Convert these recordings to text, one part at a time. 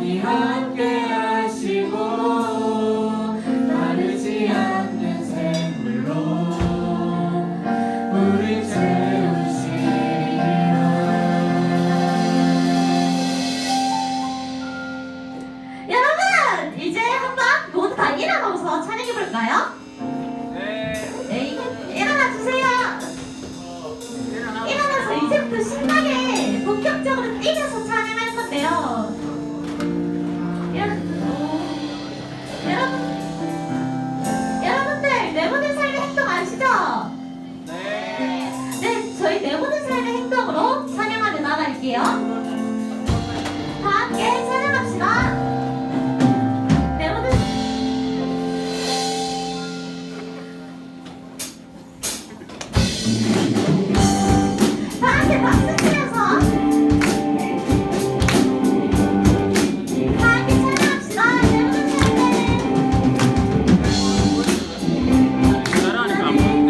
영원히 함께 하시고 다르지 않는 샘물로 우리 채우시리라. 여러분, 이제 한번 모두 다 일어나서 찬양해볼까요? 네, 일어나 주세요. 일어나서 이제부터 신나게 본격적으로 뛰면서 찬양할 건데요. 여러분들 내 모든 삶의 행동 아시죠? 네, 저희 내 모든 삶의 행동으로 찬양하며 나갈게요. 다 함께 찬양합시다. 내 모든 다 함께 박수 치면서 다 함께 찬양합시다. 내 모든 삶의 잘하니까 안 보인다.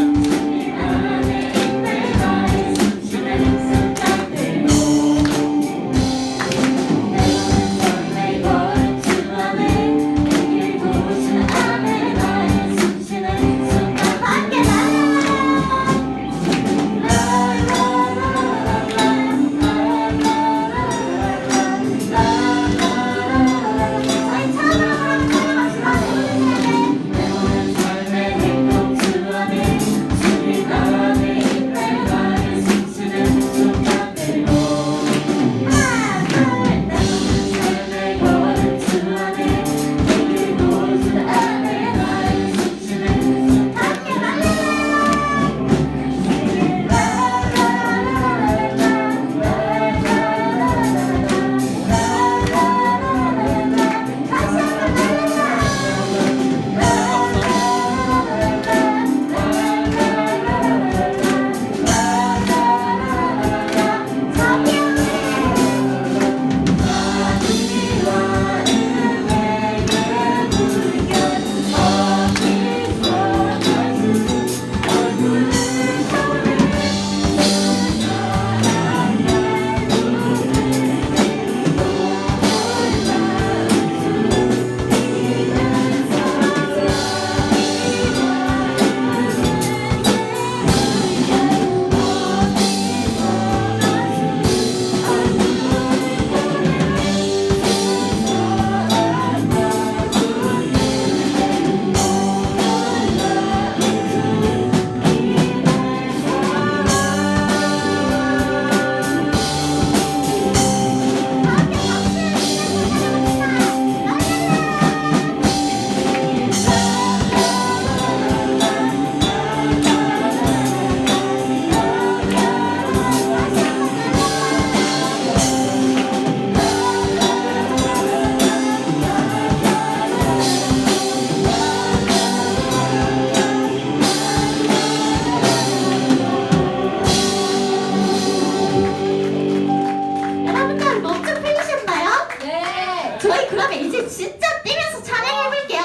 여러분들 몸좀 풀리셨나요? 네. 저희 그러면 이제 진짜 뛰면서 찬양해볼게요.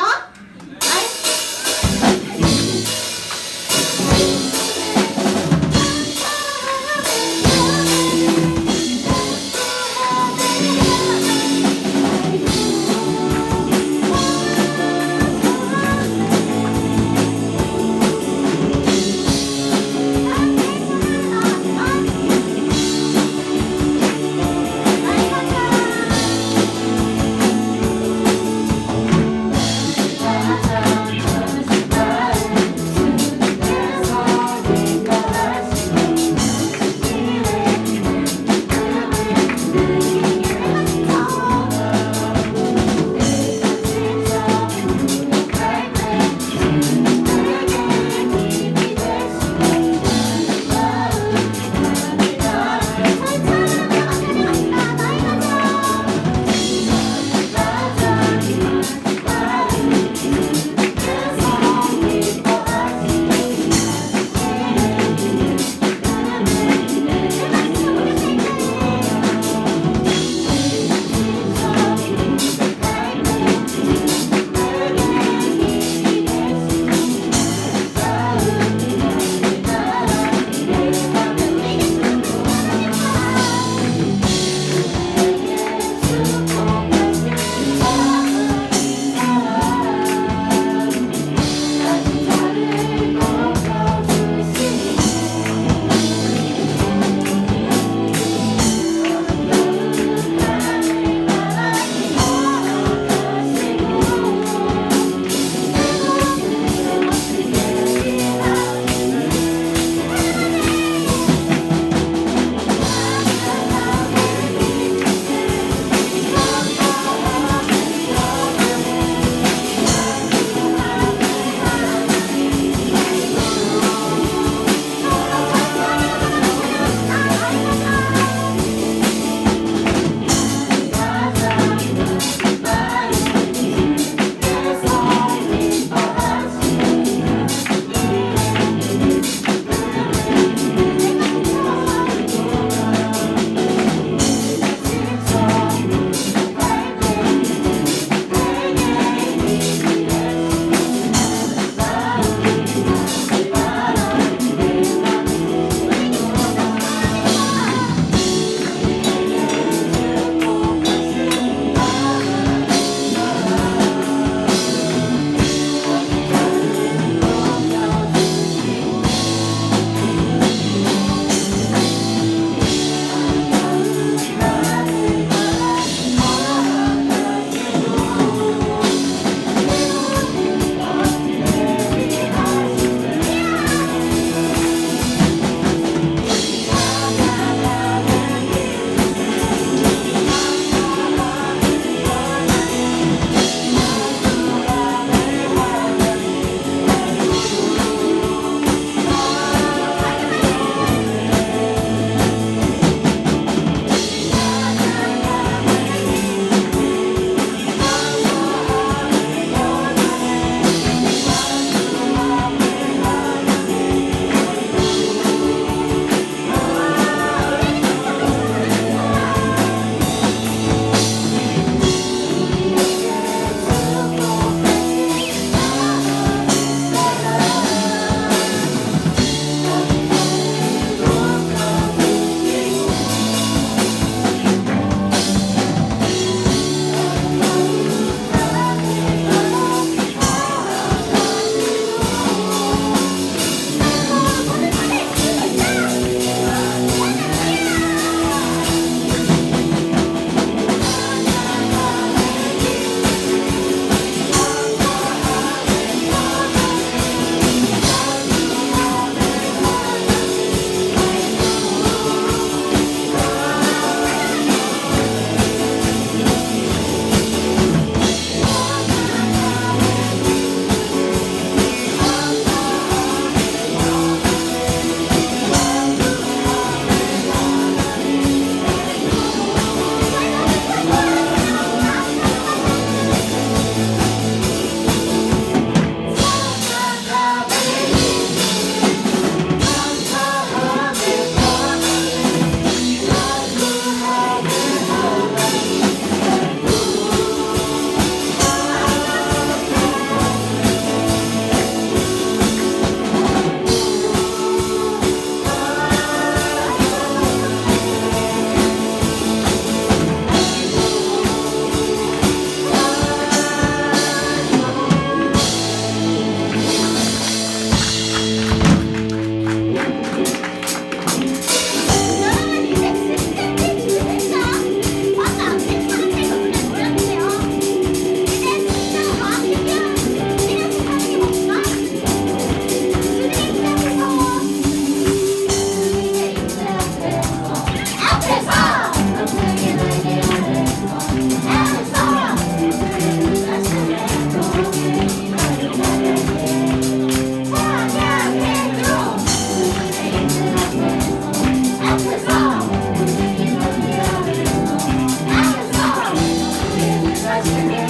아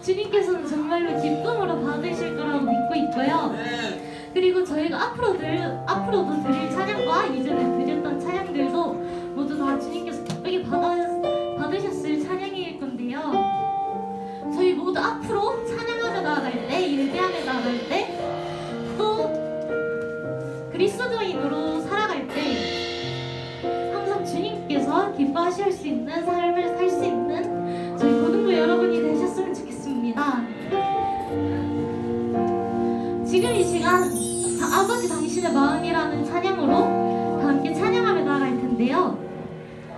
주님께서는 정말로 기쁨으로 받으실 거라고 믿고 있고요. 그리고 저희가 앞으로도 드릴 찬양과 이전에 드렸던 찬양들도 모두 다 주님께서 기쁘게 받으셨을 찬양일 건데요. 저희 모두 앞으로 찬양하며 나아갈 때, 예배하며 나아갈 때, 또 그리스도인으로 살아갈 때 항상 주님께서 기뻐하실 수 있는 삶을 살 수 있는 저희 모든 분 여러분이 되셨으면 좋겠습니다. 지금 이 시간 아버지 당신의 마음이라는 찬양으로 다 함께 찬양하며 나아갈 텐데요.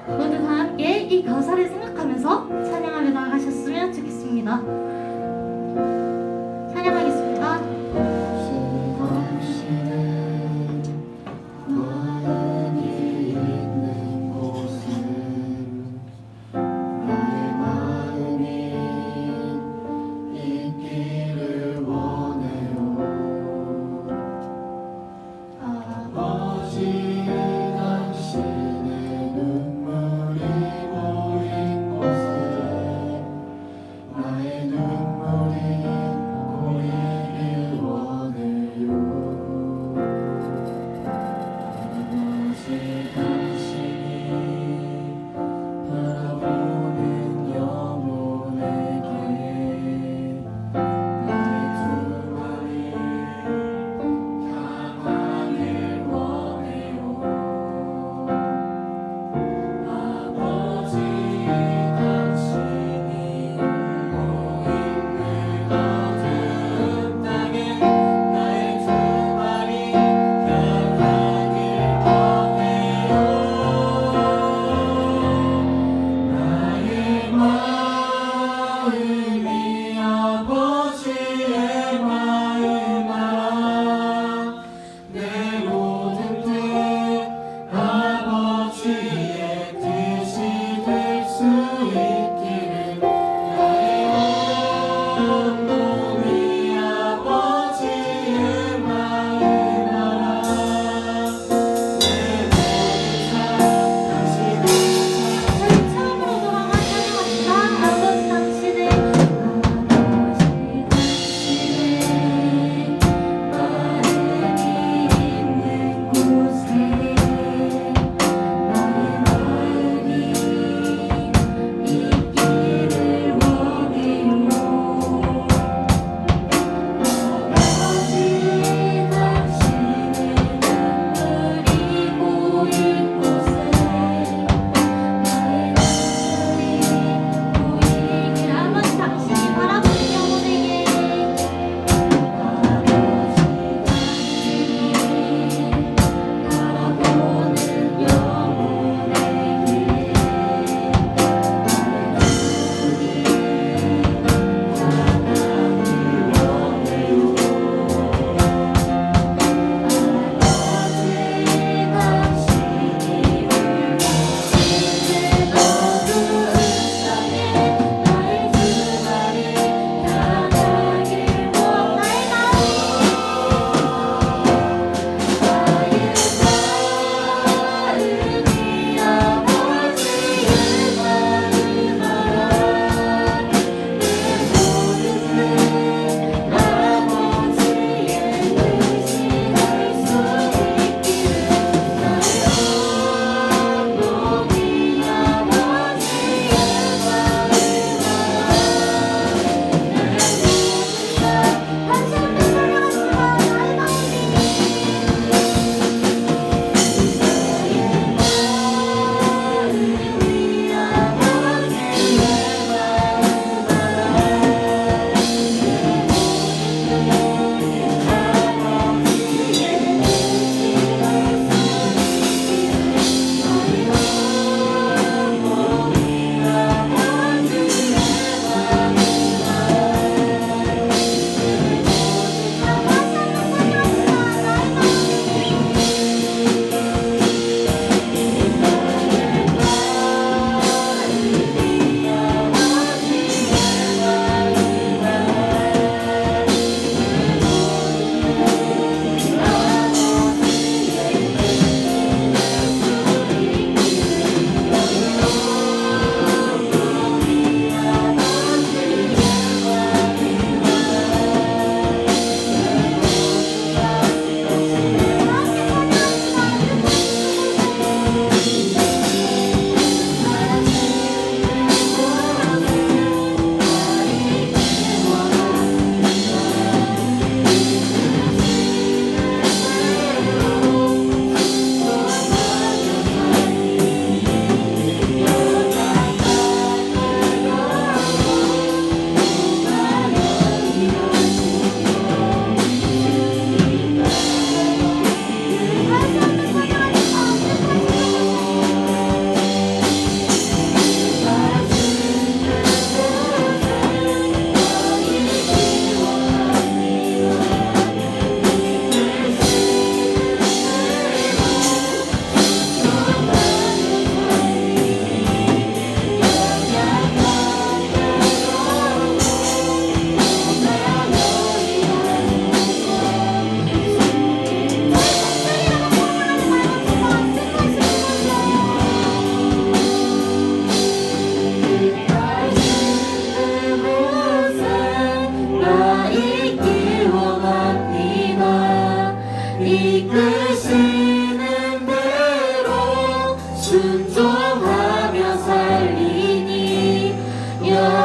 모두 다 함께 이 가사를 생각하면서 찬양하며 나아가셨으면 좋겠습니다. 찬양하겠습니다. 나의 눈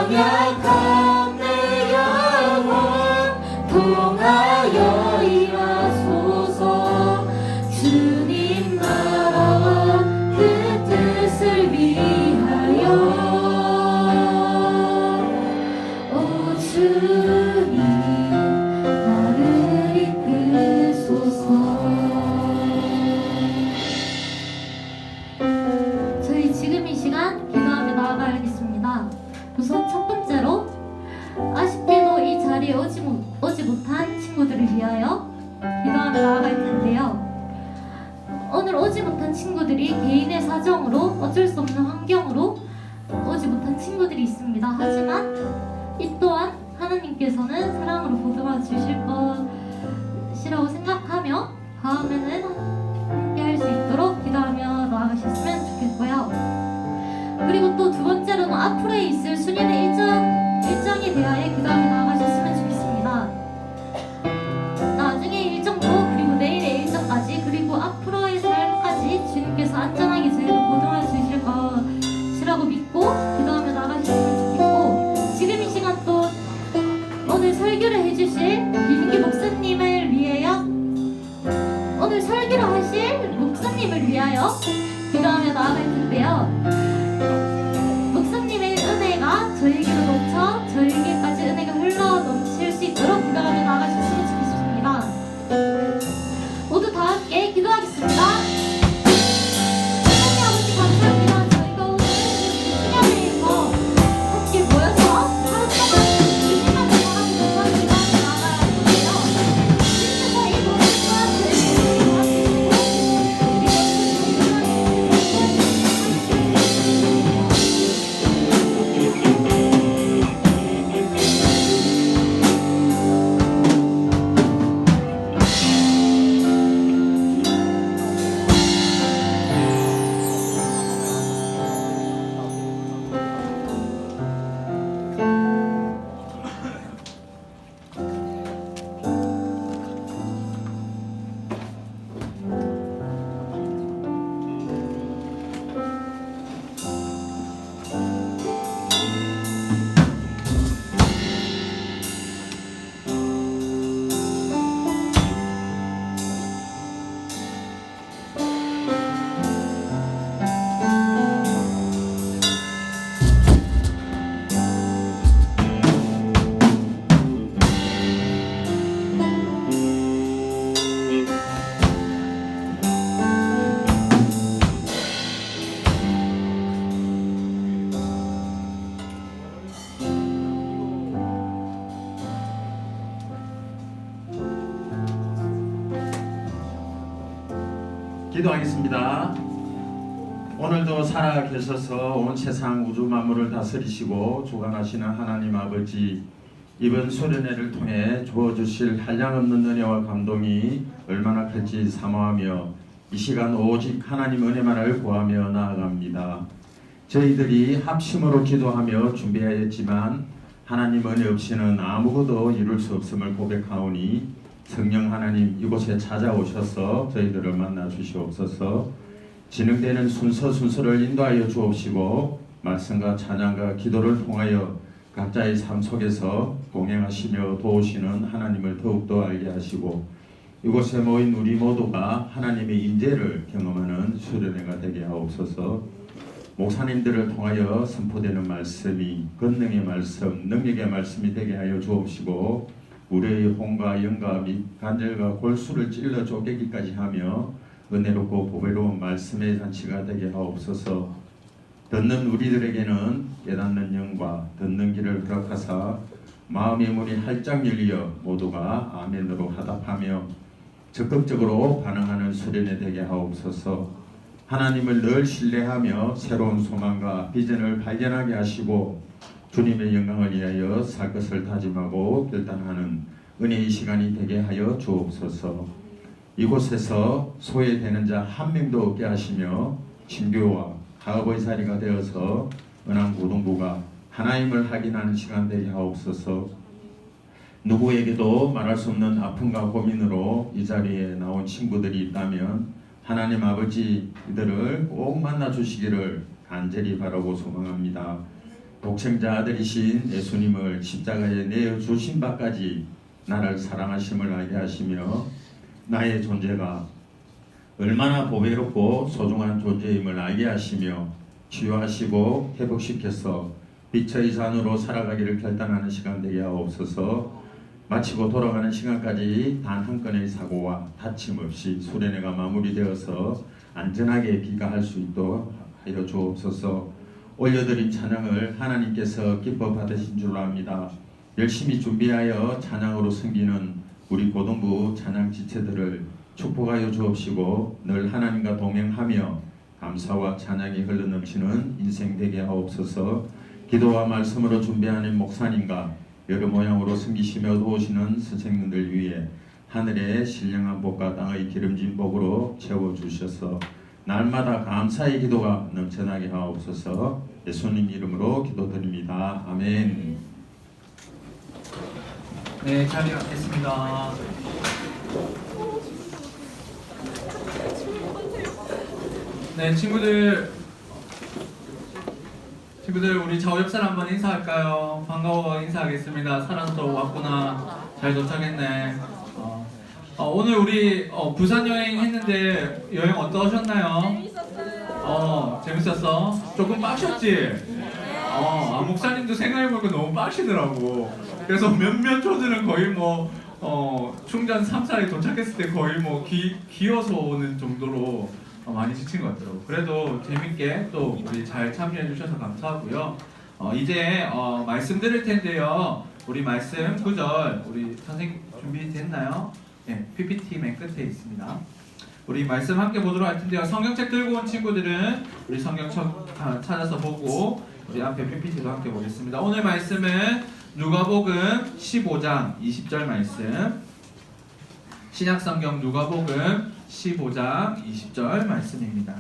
연약한 내 영혼 통하여 일하소서. 주님 나라와 그 뜻을 위하여 오 주님 나를 이끄소서. 저희 지금 이 시간 기도하며 나아가야겠습니다. 우선 첫 번째로 아쉽게도 이 자리에 오지 못한 친구들을 위하여 기도하며 나아갈 텐데요. 오늘 오지 못한 친구들이 개인의 사정으로 어쩔 수 없는 환경으로 오지 못한 친구들이 있습니다. 하지만 이 또한 하나님께서는 사랑으로 보듬어 주실 것이라고 생각하며 다음에는 함께 할 수 있도록 기도하며 나아가셨으면 좋겠고요. 그리고 또 두 번째로는 앞으로 있을 수련의 일정에 대하여 기도하며 나아가셨으면 좋겠습니다. 나중에 일정도 그리고 내일의 일정까지 그리고 앞으로의 삶까지 주님께서 안전하게 저희를 보듬어 주실 것이라고 믿고 기도하며 나가셨으면 좋겠고, 지금 이 시간 또 오늘 설교를 해주실 김인기 목사님을 위하여 오늘 설교를 하실 목사님을 위하여 기도하며 나아갈 텐데요. 목사님의 은혜가 저에게로 넘쳐 저에게까지 은혜가 흘러 넘칠 수 있도록 기도하며 나아가셨으면 좋겠습니다. 모두 다 함께 기도하겠습니다. 하나님 아버지 감사합니다. 저희가 오늘 수련회에서 함께 모여서 하루 동안 주님만 사랑하고 기도하며 나아가야 하는데요. 주님께서 이 모든 것 저희에게 기도하겠습니다. 오늘도 살아계셔서 온 세상 우주 만물을 다스리시고 주관하시는 하나님 아버지, 이번 수련회를 통해 주어주실 한량없는 은혜와 감동이 얼마나 클지 사모하며 이 시간 오직 하나님 은혜만을 구하며 나아갑니다. 저희들이 합심으로 기도하며 준비하였지만 하나님 은혜 없이는 아무것도 이룰 수 없음을 고백하오니 성령 하나님 이곳에 찾아오셔서 저희들을 만나 주시옵소서. 진행되는 순서를 인도하여 주옵시고 말씀과 찬양과 기도를 통하여 각자의 삶 속에서 동행하시며 도우시는 하나님을 더욱더 알게 하시고 이곳에 모인 우리 모두가 하나님의 인재를 경험하는 수련회가 되게 하옵소서. 목사님들을 통하여 선포되는 말씀이 권능의 말씀, 능력의 말씀이 되게 하여 주옵시고 우리의 혼과 영과 및 간절과 골수를 찔러 쪼개기까지 하며 은혜롭고 보배로운 말씀의 잔치가 되게 하옵소서. 듣는 우리들에게는 깨닫는 영과 듣는 길을 허락하사 마음의 문이 활짝 열려 모두가 아멘으로 화답하며 적극적으로 반응하는 수련회 되게 하옵소서. 하나님을 늘 신뢰하며 새로운 소망과 비전을 발견하게 하시고 주님의 영광을 위하여 살 것을 다짐하고 결단하는 은혜의 시간이 되게 하여 주옵소서. 이곳에서 소외되는 자 한 명도 없게 하시며 신교와 가업의 자리가 되어서 은왕고등부가 하나님을 확인하는 시간 되게 하옵소서. 누구에게도 말할 수 없는 아픔과 고민으로 이 자리에 나온 친구들이 있다면 하나님 아버지 이들을 꼭 만나 주시기를 간절히 바라고 소망합니다. 독생자 아들이신 예수님을 십자가에 내어 주신 바까지 나를 사랑하심을 알게 하시며 나의 존재가 얼마나 보배롭고 소중한 존재임을 알게 하시며 치유하시고 회복시켜서 빛의 잔으로 살아가기를 결단하는 시간 되게 하옵소서. 마치고 돌아가는 시간까지 단 한 건의 사고와 다침 없이 수련회가 마무리되어서 안전하게 귀가할 수 있도록 하여 주옵소서. 올려드린 찬양을 하나님께서 기뻐 받으신 줄로 압니다. 열심히 준비하여 찬양으로 섬기는 우리 고등부 찬양 지체들을 축복하여 주옵시고 늘 하나님과 동행하며 감사와 찬양이 흘러넘치는 인생 되게 하옵소서. 기도와 말씀으로 준비하는 목사님과 여러 모양으로 섬기시며 도우시는 선생님들 위해 하늘의 신령한 복과 땅의 기름진 복으로 채워주셔서 날마다 감사의 기도가 넘쳐나게 하옵소서. 예수님 이름으로 기도드립니다. 아멘. 네, 자리 갖겠습니다. 네, 친구들 우리 좌우옆살 한번 인사할까요? 반가워 인사하겠습니다. 사랑도 왔구나. 잘 도착했네. 오늘 우리 부산 여행 했는데 여행 어떠셨나요? 재밌었어? 조금 빡셨지? 목사님도 생각해보니까 너무 빡시더라고. 그래서 몇몇 초들은 거의 충전 3사에 도착했을 때 거의 기어서 오는 정도로 많이 지친 것 같더라고요. 그래도 재밌게 또 우리 잘 참여해 주셔서 감사하고요. 이제 말씀 드릴 텐데요. 우리 말씀 구절 우리 선생님 준비됐나요? 네, PPT 맨 끝에 있습니다. 우리 말씀 함께 보도록 할 텐데요. 성경책 들고 온 친구들은 우리 성경책 찾아서 보고 우리 앞에 PPT도 함께 보겠습니다. 오늘 말씀은 누가복음 15장 20절 말씀, 신약성경 누가복음 15장 20절 말씀입니다.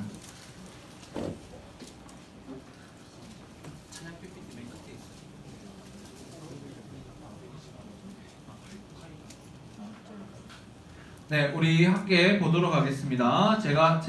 네, 우리 함께 보도록 하겠습니다. 제가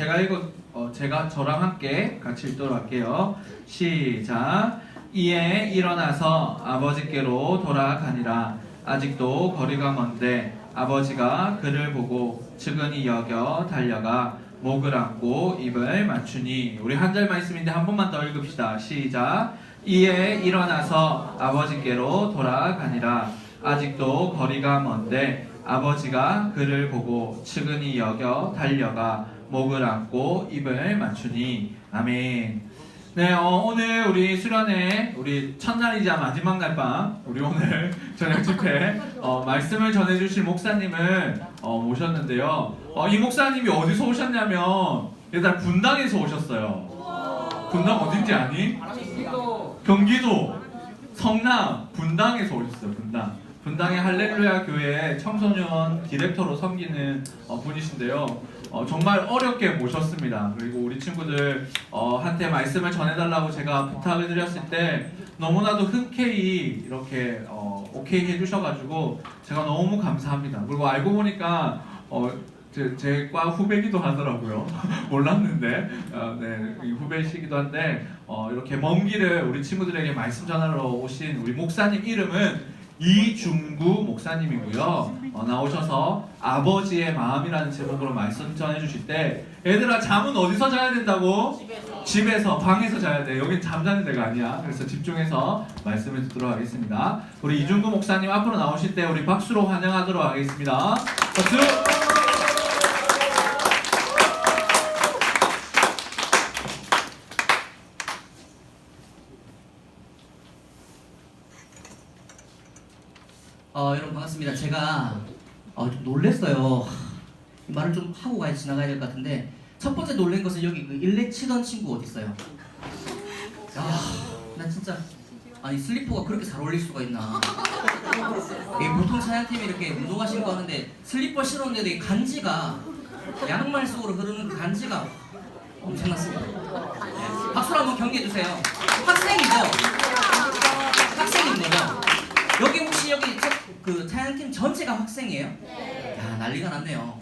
저랑 함께 같이 읽도록 할게요. 시작. 이에 일어나서 아버지께로 돌아가니라. 아직도 거리가 먼데 아버지가 그를 보고 측은히 여겨 달려가 목을 안고 입을 맞추니. 우리 한 절 말씀인데 한 번만 더 읽읍시다. 시작. 이에 일어나서 아버지께로 돌아가니라. 아직도 거리가 먼데 아버지가 그를 보고 측은히 여겨 달려가 목을 안고 입을 맞추니. 아멘. 네, 오늘 우리 수련회 우리 첫날이자 마지막 날 밤 우리 오늘 저녁 집회 말씀을 전해주실 목사님을 모셨는데요. 이 목사님이 어디서 오셨냐면 일단 분당에서 오셨어요. 분당 어딘지 아니? 경기도 성남 분당에서 오셨어요. 분당의 할렐루야 교회 청소년 디렉터로 섬기는 분이신데요. 정말 어렵게 모셨습니다. 그리고 우리 친구들 한테 말씀을 전해달라고 제가 부탁을 드렸을 때 너무나도 흔쾌히 이렇게 오케이 해주셔가지고 제가 너무 감사합니다. 그리고 알고 보니까 제 과 후배기도 하더라고요. 몰랐는데 네, 후배시기도 한데 이렇게 먼 길을 우리 친구들에게 말씀 전하러 오신 우리 목사님 이름은 이중구 목사님이고요. 나오셔서 아버지의 마음이라는 제목으로 말씀 전해주실 때 얘들아 잠은 어디서 자야 된다고? 집에서 방에서 자야 돼. 여긴 잠자는 데가 아니야. 그래서 집중해서 말씀을 듣도록 하겠습니다. 우리 이중구 목사님 앞으로 나오실 때 우리 박수로 환영하도록 하겠습니다. 박수! 여러분 반갑습니다. 제가 좀 놀랬어요. 말을 좀 하고 가야 지나가야 될 것 같은데 첫 번째 놀란 것은 여기 그 일렉 치던 친구 어디 있어요? 나 진짜 아니 슬리퍼가 그렇게 잘 어울릴 수가 있나? 보통 찬양팀이 이렇게 운동화 신고 하는데 슬리퍼 신었는데도 이 간지가 양말 속으로 흐르는 그 간지가 엄청났습니다. 박수로 한번 경기해 주세요. 학생인 거죠? 여기 혹시 그 찬양팀 전체가 학생이에요? 네. 야, 난리가 났네요.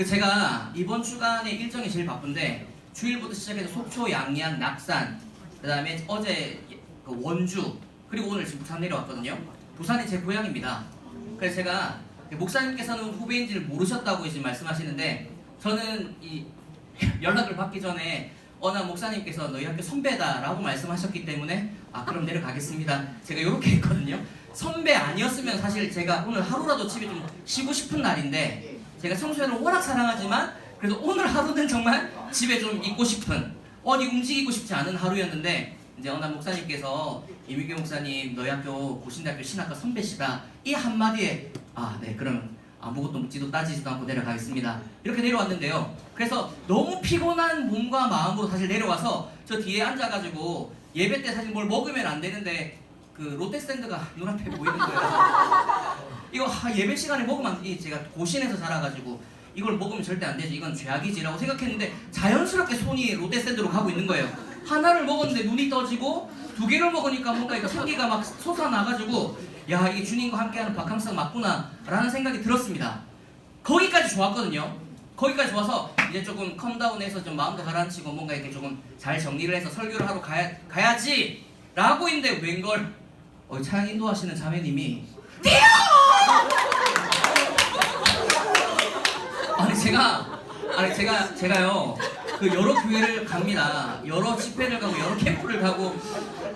제가 이번 주간에 일정이 제일 바쁜데 주일부터 시작해서 속초, 양양, 낙산, 그 다음에 어제 그 원주, 그리고 오늘 지금 부산 내려왔거든요. 부산이 제 고향입니다. 그래서 제가 목사님께서는 후배인지를 모르셨다고 이제 말씀하시는데, 저는 이 연락을 받기 전에 어느 목사님께서 너희 학교 선배다라고 말씀하셨기 때문에 그럼 내려가겠습니다. 제가 이렇게 했거든요. 선배 아니었으면 사실 제가 오늘 하루라도 집에 좀 쉬고 싶은 날인데, 제가 청소년을 워낙 사랑하지만 그래도 오늘 하루는 정말 집에 좀 있고 싶은, 어디 움직이고 싶지 않은 하루였는데, 이제 어느 목사님께서 이민규 목사님 너희 학교 고신대학교 신학과 선배시다 이 한마디에 네 그럼 아무것도 묻지도 따지지도 않고 내려가겠습니다. 이렇게 내려왔는데요. 그래서 너무 피곤한 몸과 마음으로 사실 내려와서 저 뒤에 앉아가지고 예배 때 사실 뭘 먹으면 안 되는데 그 롯데샌드가 눈앞에 보이는 거예요. 이거 예배 시간에 먹으면 안 돼. 제가 고신에서 자라가지고 이걸 먹으면 절대 안 되지, 이건 죄악이지라고 생각했는데 자연스럽게 손이 롯데샌드로 가고 있는 거예요. 하나를 먹었는데 눈이 떠지고 2개를 먹으니까 뭔가 이거 생기가 막 솟아나가지고 야, 이게 주님과 함께하는 바캉스가 맞구나 라는 생각이 들었습니다. 거기까지 좋았거든요. 거기까지 좋아서 이제 조금 컴다운해서 좀 마음도 가라앉히고 뭔가 이렇게 조금 잘 정리를 해서 설교를 하러 가야지 라고 했는데 웬걸 찬양 인도하시는 자매님이 뛰어! 제가요 그 여러 교회를 갑니다. 여러 집회를 가고 여러 캠프를 가고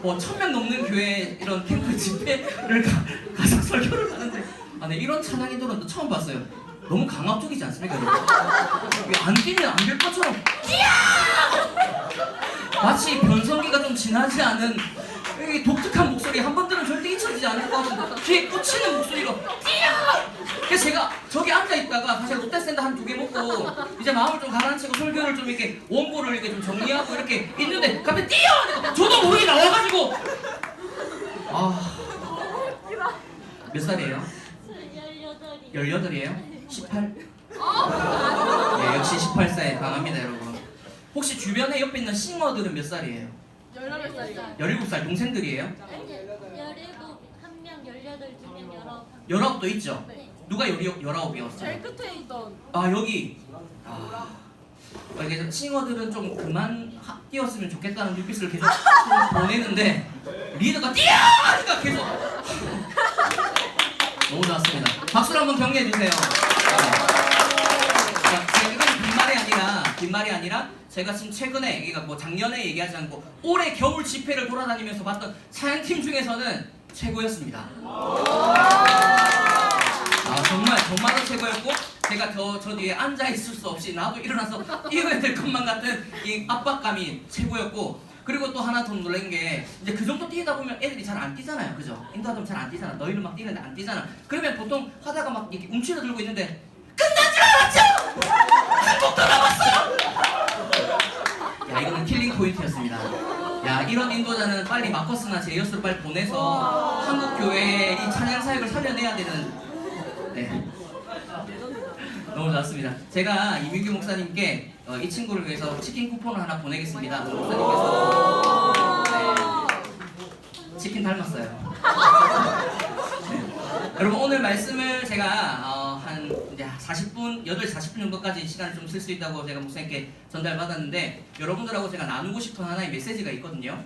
뭐 1000명 넘는 교회 이런 캠프 집회를 가서 설교를 하는데 네, 이런 찬양 인도는 처음 봤어요. 너무 강압적이지 않습니까, 여러분? 안 뛰면 안 될 것처럼 뛰어! 마치 변성기가 좀 지나지 않은 이 독특한 목소리, 한 번 들으면 절대 잊혀지지 않을 것 같은데 귀에 꽂히는 목소리로 뛰어! 그래서 제가 저기 앉아있다가 사실 롯데샌드 한 2개 먹고 이제 마음을 좀 가라앉히고 설교를 좀 이렇게 원고를 이렇게 좀 정리하고 이렇게 있는데 갑자기 뛰어! 저도 모르게 나와가지고 몇 살이에요? 18이에요? 18? 네, 역시 18살 강합니다, 여러분. 혹시 주변에 옆에 있는 싱어들은 몇 살이에요? 18살이요. 17살 동생들이에요? 17, 1명, 18 중에 19. 19도 있죠? 네. 누가 19이었어요? 제일 끝에 있던. 여기. 이게 싱어들은 좀 그만 뛰었으면 좋겠다는 눈빛을 계속 보내는데 리더가 뛰어! 하니까 계속 너무 좋았습니다. 박수로 한번 격려해 주세요. 이건 빈말이 아니라 제가 지금 최근에, 그러니까 뭐 작년에 얘기하지 않고 올해 겨울 집회를 돌아다니면서 봤던 찬양팀 중에서는 최고였습니다. 정말로 최고였고, 제가 저 뒤에 앉아 있을 수 없이 나도 일어나서 뛰어야 될 것만 같은 이 압박감이 최고였고, 그리고 또 하나 더 놀란 게 이제 그 정도 뛰다 보면 애들이 잘 안 뛰잖아요, 그죠? 인도하면 잘 안 뛰잖아. 너희는 막 뛰는데 안 뛰잖아. 그러면 보통 하다가 막 이렇게 움츠러들고 있는데 끝난 줄 알았죠? 한곡더 남았어요. 야, 이거는 킬링 포인트였습니다. 야, 이런 인도자는 빨리 마커스나 제이어스를 빨리 보내서 한국 교회의 이 찬양 사역을 살려내야 되는. 네. 너무 좋았습니다. 제가 이민규 목사님께 이 친구를 위해서 치킨 쿠폰을 하나 보내겠습니다. 목사님께서 치킨 닮았어요. 네. 여러분, 오늘 말씀을 제가 한 이제 40분, 8시 40분 정도까지 시간을 좀 쓸 수 있다고 제가 목사님께 전달받았는데, 여러분들하고 제가 나누고 싶은 하나의 메시지가 있거든요.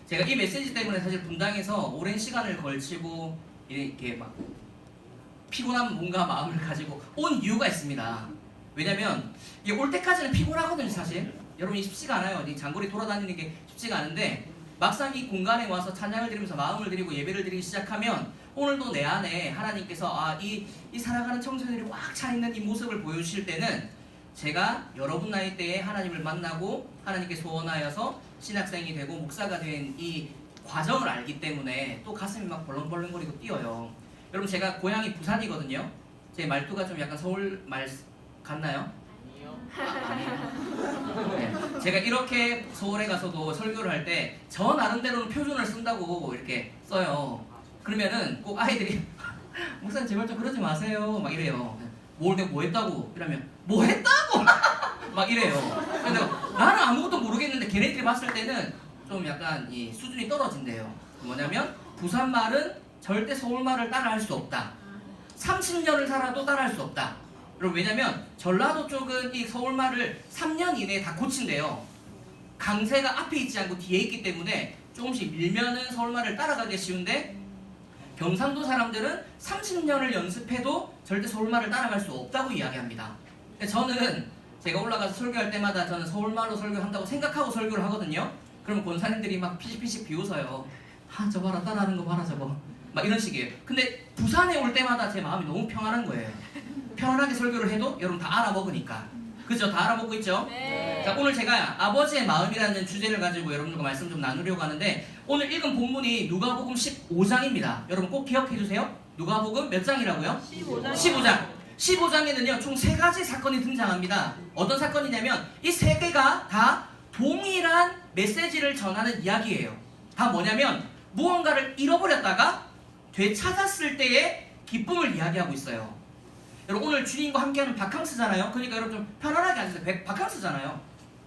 제가 이 메시지 때문에 사실 분당에서 오랜 시간을 걸치고 이렇게 막 피곤한 몸과 마음을 가지고 온 이유가 있습니다. 왜냐면 이게 올 때까지는 피곤하거든요, 사실. 여러분이 쉽지가 않아요. 이 장거리 돌아다니는 게 쉽지가 않은데, 막상 이 공간에 와서 찬양을 드리면서 마음을 드리고 예배를 드리기 시작하면 오늘도 내 안에 하나님께서 이 살아가는 청소년들이 꽉 차있는 이 모습을 보여주실 때는, 제가 여러분 나이 때에 하나님을 만나고 하나님께 소원하여서 신학생이 되고 목사가 된 이 과정을 알기 때문에 또 가슴이 막 벌렁벌렁거리고 뛰어요. 여러분, 제가 고향이 부산이거든요. 제 말투가 좀 약간 서울 말 같나요? 아니요. 네. 제가 이렇게 서울에 가서도 설교를 할 때 저 나름대로는 표준을 쓴다고 이렇게 써요. 그러면은 꼭 아이들이 목사님 제발 좀 그러지 마세요 막 이래요. 내가 뭐 했다고? 이러면 뭐 했다고? 막 이래요. 근데 나는 아무것도 모르겠는데 걔네들이 봤을 때는 좀 약간 이 수준이 떨어진대요. 뭐냐면 부산 말은 절대 서울 말을 따라할 수 없다. 30년을 살아도 따라할 수 없다. 그럼 왜냐면 전라도 쪽은 이 서울 말을 3년 이내에 다 고친대요. 강세가 앞에 있지 않고 뒤에 있기 때문에 조금씩 밀면은 서울말을 따라가기 쉬운데 경상도 사람들은 30년을 연습해도 절대 서울말을 따라갈 수 없다고 이야기합니다. 저는 제가 올라가서 설교할 때마다 저는 서울말로 설교한다고 생각하고 설교를 하거든요. 그러면 권사님들이 막 피식피식 비웃어요. 아, 저 봐라, 따라하는 거 봐라, 저거. 막 이런 식이에요. 근데 부산에 올 때마다 제 마음이 너무 평안한 거예요. 편안하게 설교를 해도 여러분 다 알아먹으니까. 그죠? 다 알아먹고 있죠? 네. 자, 오늘 제가 아버지의 마음이라는 주제를 가지고 여러분들과 말씀 좀 나누려고 하는데, 오늘 읽은 본문이 누가복음 15장입니다. 여러분 꼭 기억해 주세요. 누가복음 몇 장이라고요? 15장. 15장에는요 총 3가지 사건이 등장합니다. 어떤 사건이냐면 이 3개가 다 동일한 메시지를 전하는 이야기예요. 다 뭐냐면 무언가를 잃어버렸다가 되찾았을 때의 기쁨을 이야기하고 있어요. 여러분 오늘 주님과 함께하는 바캉스잖아요. 그러니까 여러분 좀 편안하게 앉으세요. 바캉스잖아요.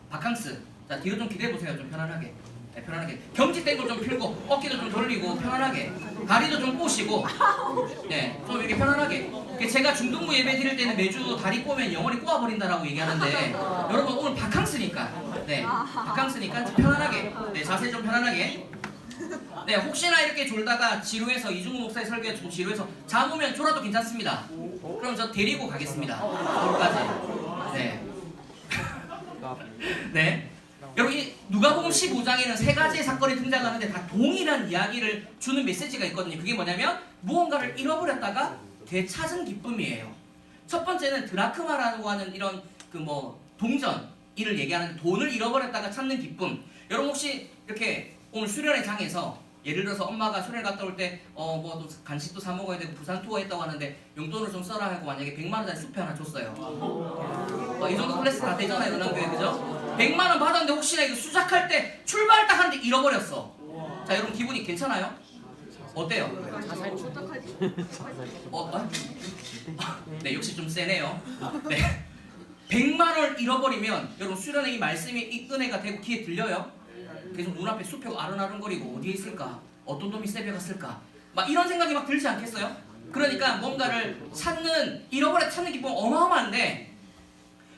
바캉스. 자, 뒤로 좀 기대해보세요. 좀 편안하게. 네, 편안하게. 경직된 거 좀 풀고 어깨도 좀 돌리고 편안하게. 다리도 좀 꼬시고 네, 좀 이렇게 편안하게. 제가 중등부 예배 드릴 때는 매주 다리 꼬면 영원히 꼬아버린다라고 얘기하는데 여러분 오늘 바캉스니까 네, 바캉스니까 좀 편안하게. 네, 자세 좀 편안하게. 네, 혹시나 이렇게 졸다가 지루해서 이중구 목사의 설교에 좀 지루해서 잠오면 졸아도 괜찮습니다. 그럼 저 데리고 가겠습니다. 거기까지. 네. 네. 여러분 이 누가복음 15장에는 3가지의 사건이 등장하는데 다 동일한 이야기를 주는 메시지가 있거든요. 그게 뭐냐면 무언가를 잃어버렸다가 되찾은 기쁨이에요. 첫 번째는 드라크마라고 하는 이런 그 뭐 동전 이를 얘기하는데 돈을 잃어버렸다가 찾는 기쁨. 여러분 혹시 이렇게 오늘 수련회 장에서 예를 들어서 엄마가 수련회 갔다 올 때 뭐 간식도 사 먹어야 되고 부산 투어 했다고 하는데 용돈을 좀 써라 하고 만약에 100만 원짜리 수표 하나 줬어요. 이 정도 클래스 다 되잖아요, 은행교회 그죠? 100만 원 받았는데 혹시나 이거 수작할 때 출발 딱 하는데 잃어버렸어. 자, 여러분 기분이 괜찮아요? 어때요? 네, 역시 좀 세네요. 네. 100만 원을 잃어버리면 여러분 수련회 이 말씀이 이 은혜가 되고 귀에 들려요? 계속 눈앞에 수표가 아른아른거리고 어디에 있을까? 어떤 놈이 세배 갔을까? 막 이런 생각이 막 들지 않겠어요? 그러니까 뭔가를 찾는 기쁨은 어마어마한데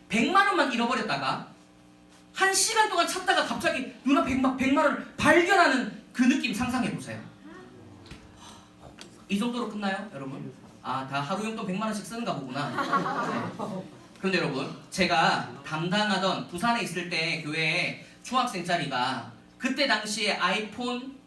100만 원만 잃어버렸다가 1시간 동안 찾다가 갑자기 눈앞에 100만 원을 발견하는 그 느낌 상상해보세요. 이 정도로 끝나요, 여러분? 아, 다 하루 용돈 100만 원씩 쓰는가 보구나. 네. 그런데 여러분, 제가 담당하던 부산에 있을 때 교회에 중학생짜리가 그때 당시에 아이폰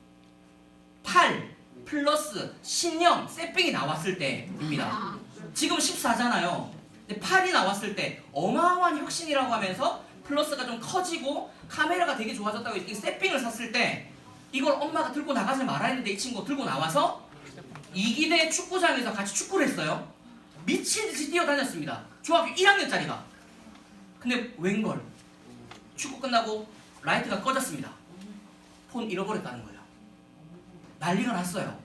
8 플러스 신형 새삥이 나왔을 때입니다. 지금 14잖아요. 근데 8이 나왔을 때 어마어마한 혁신이라고 하면서 플러스가 좀 커지고 카메라가 되게 좋아졌다고 이 새삥을 샀을 때 이걸 엄마가 들고 나가지 말아야 했는데 이 친구가 들고 나와서 이기대 축구장에서 같이 축구를 했어요. 미친듯이 뛰어다녔습니다. 중학교 1학년짜리가. 근데 웬걸 축구 끝나고 라이트가 꺼졌습니다. 폰 잃어버렸다는 거예요. 난리가 났어요.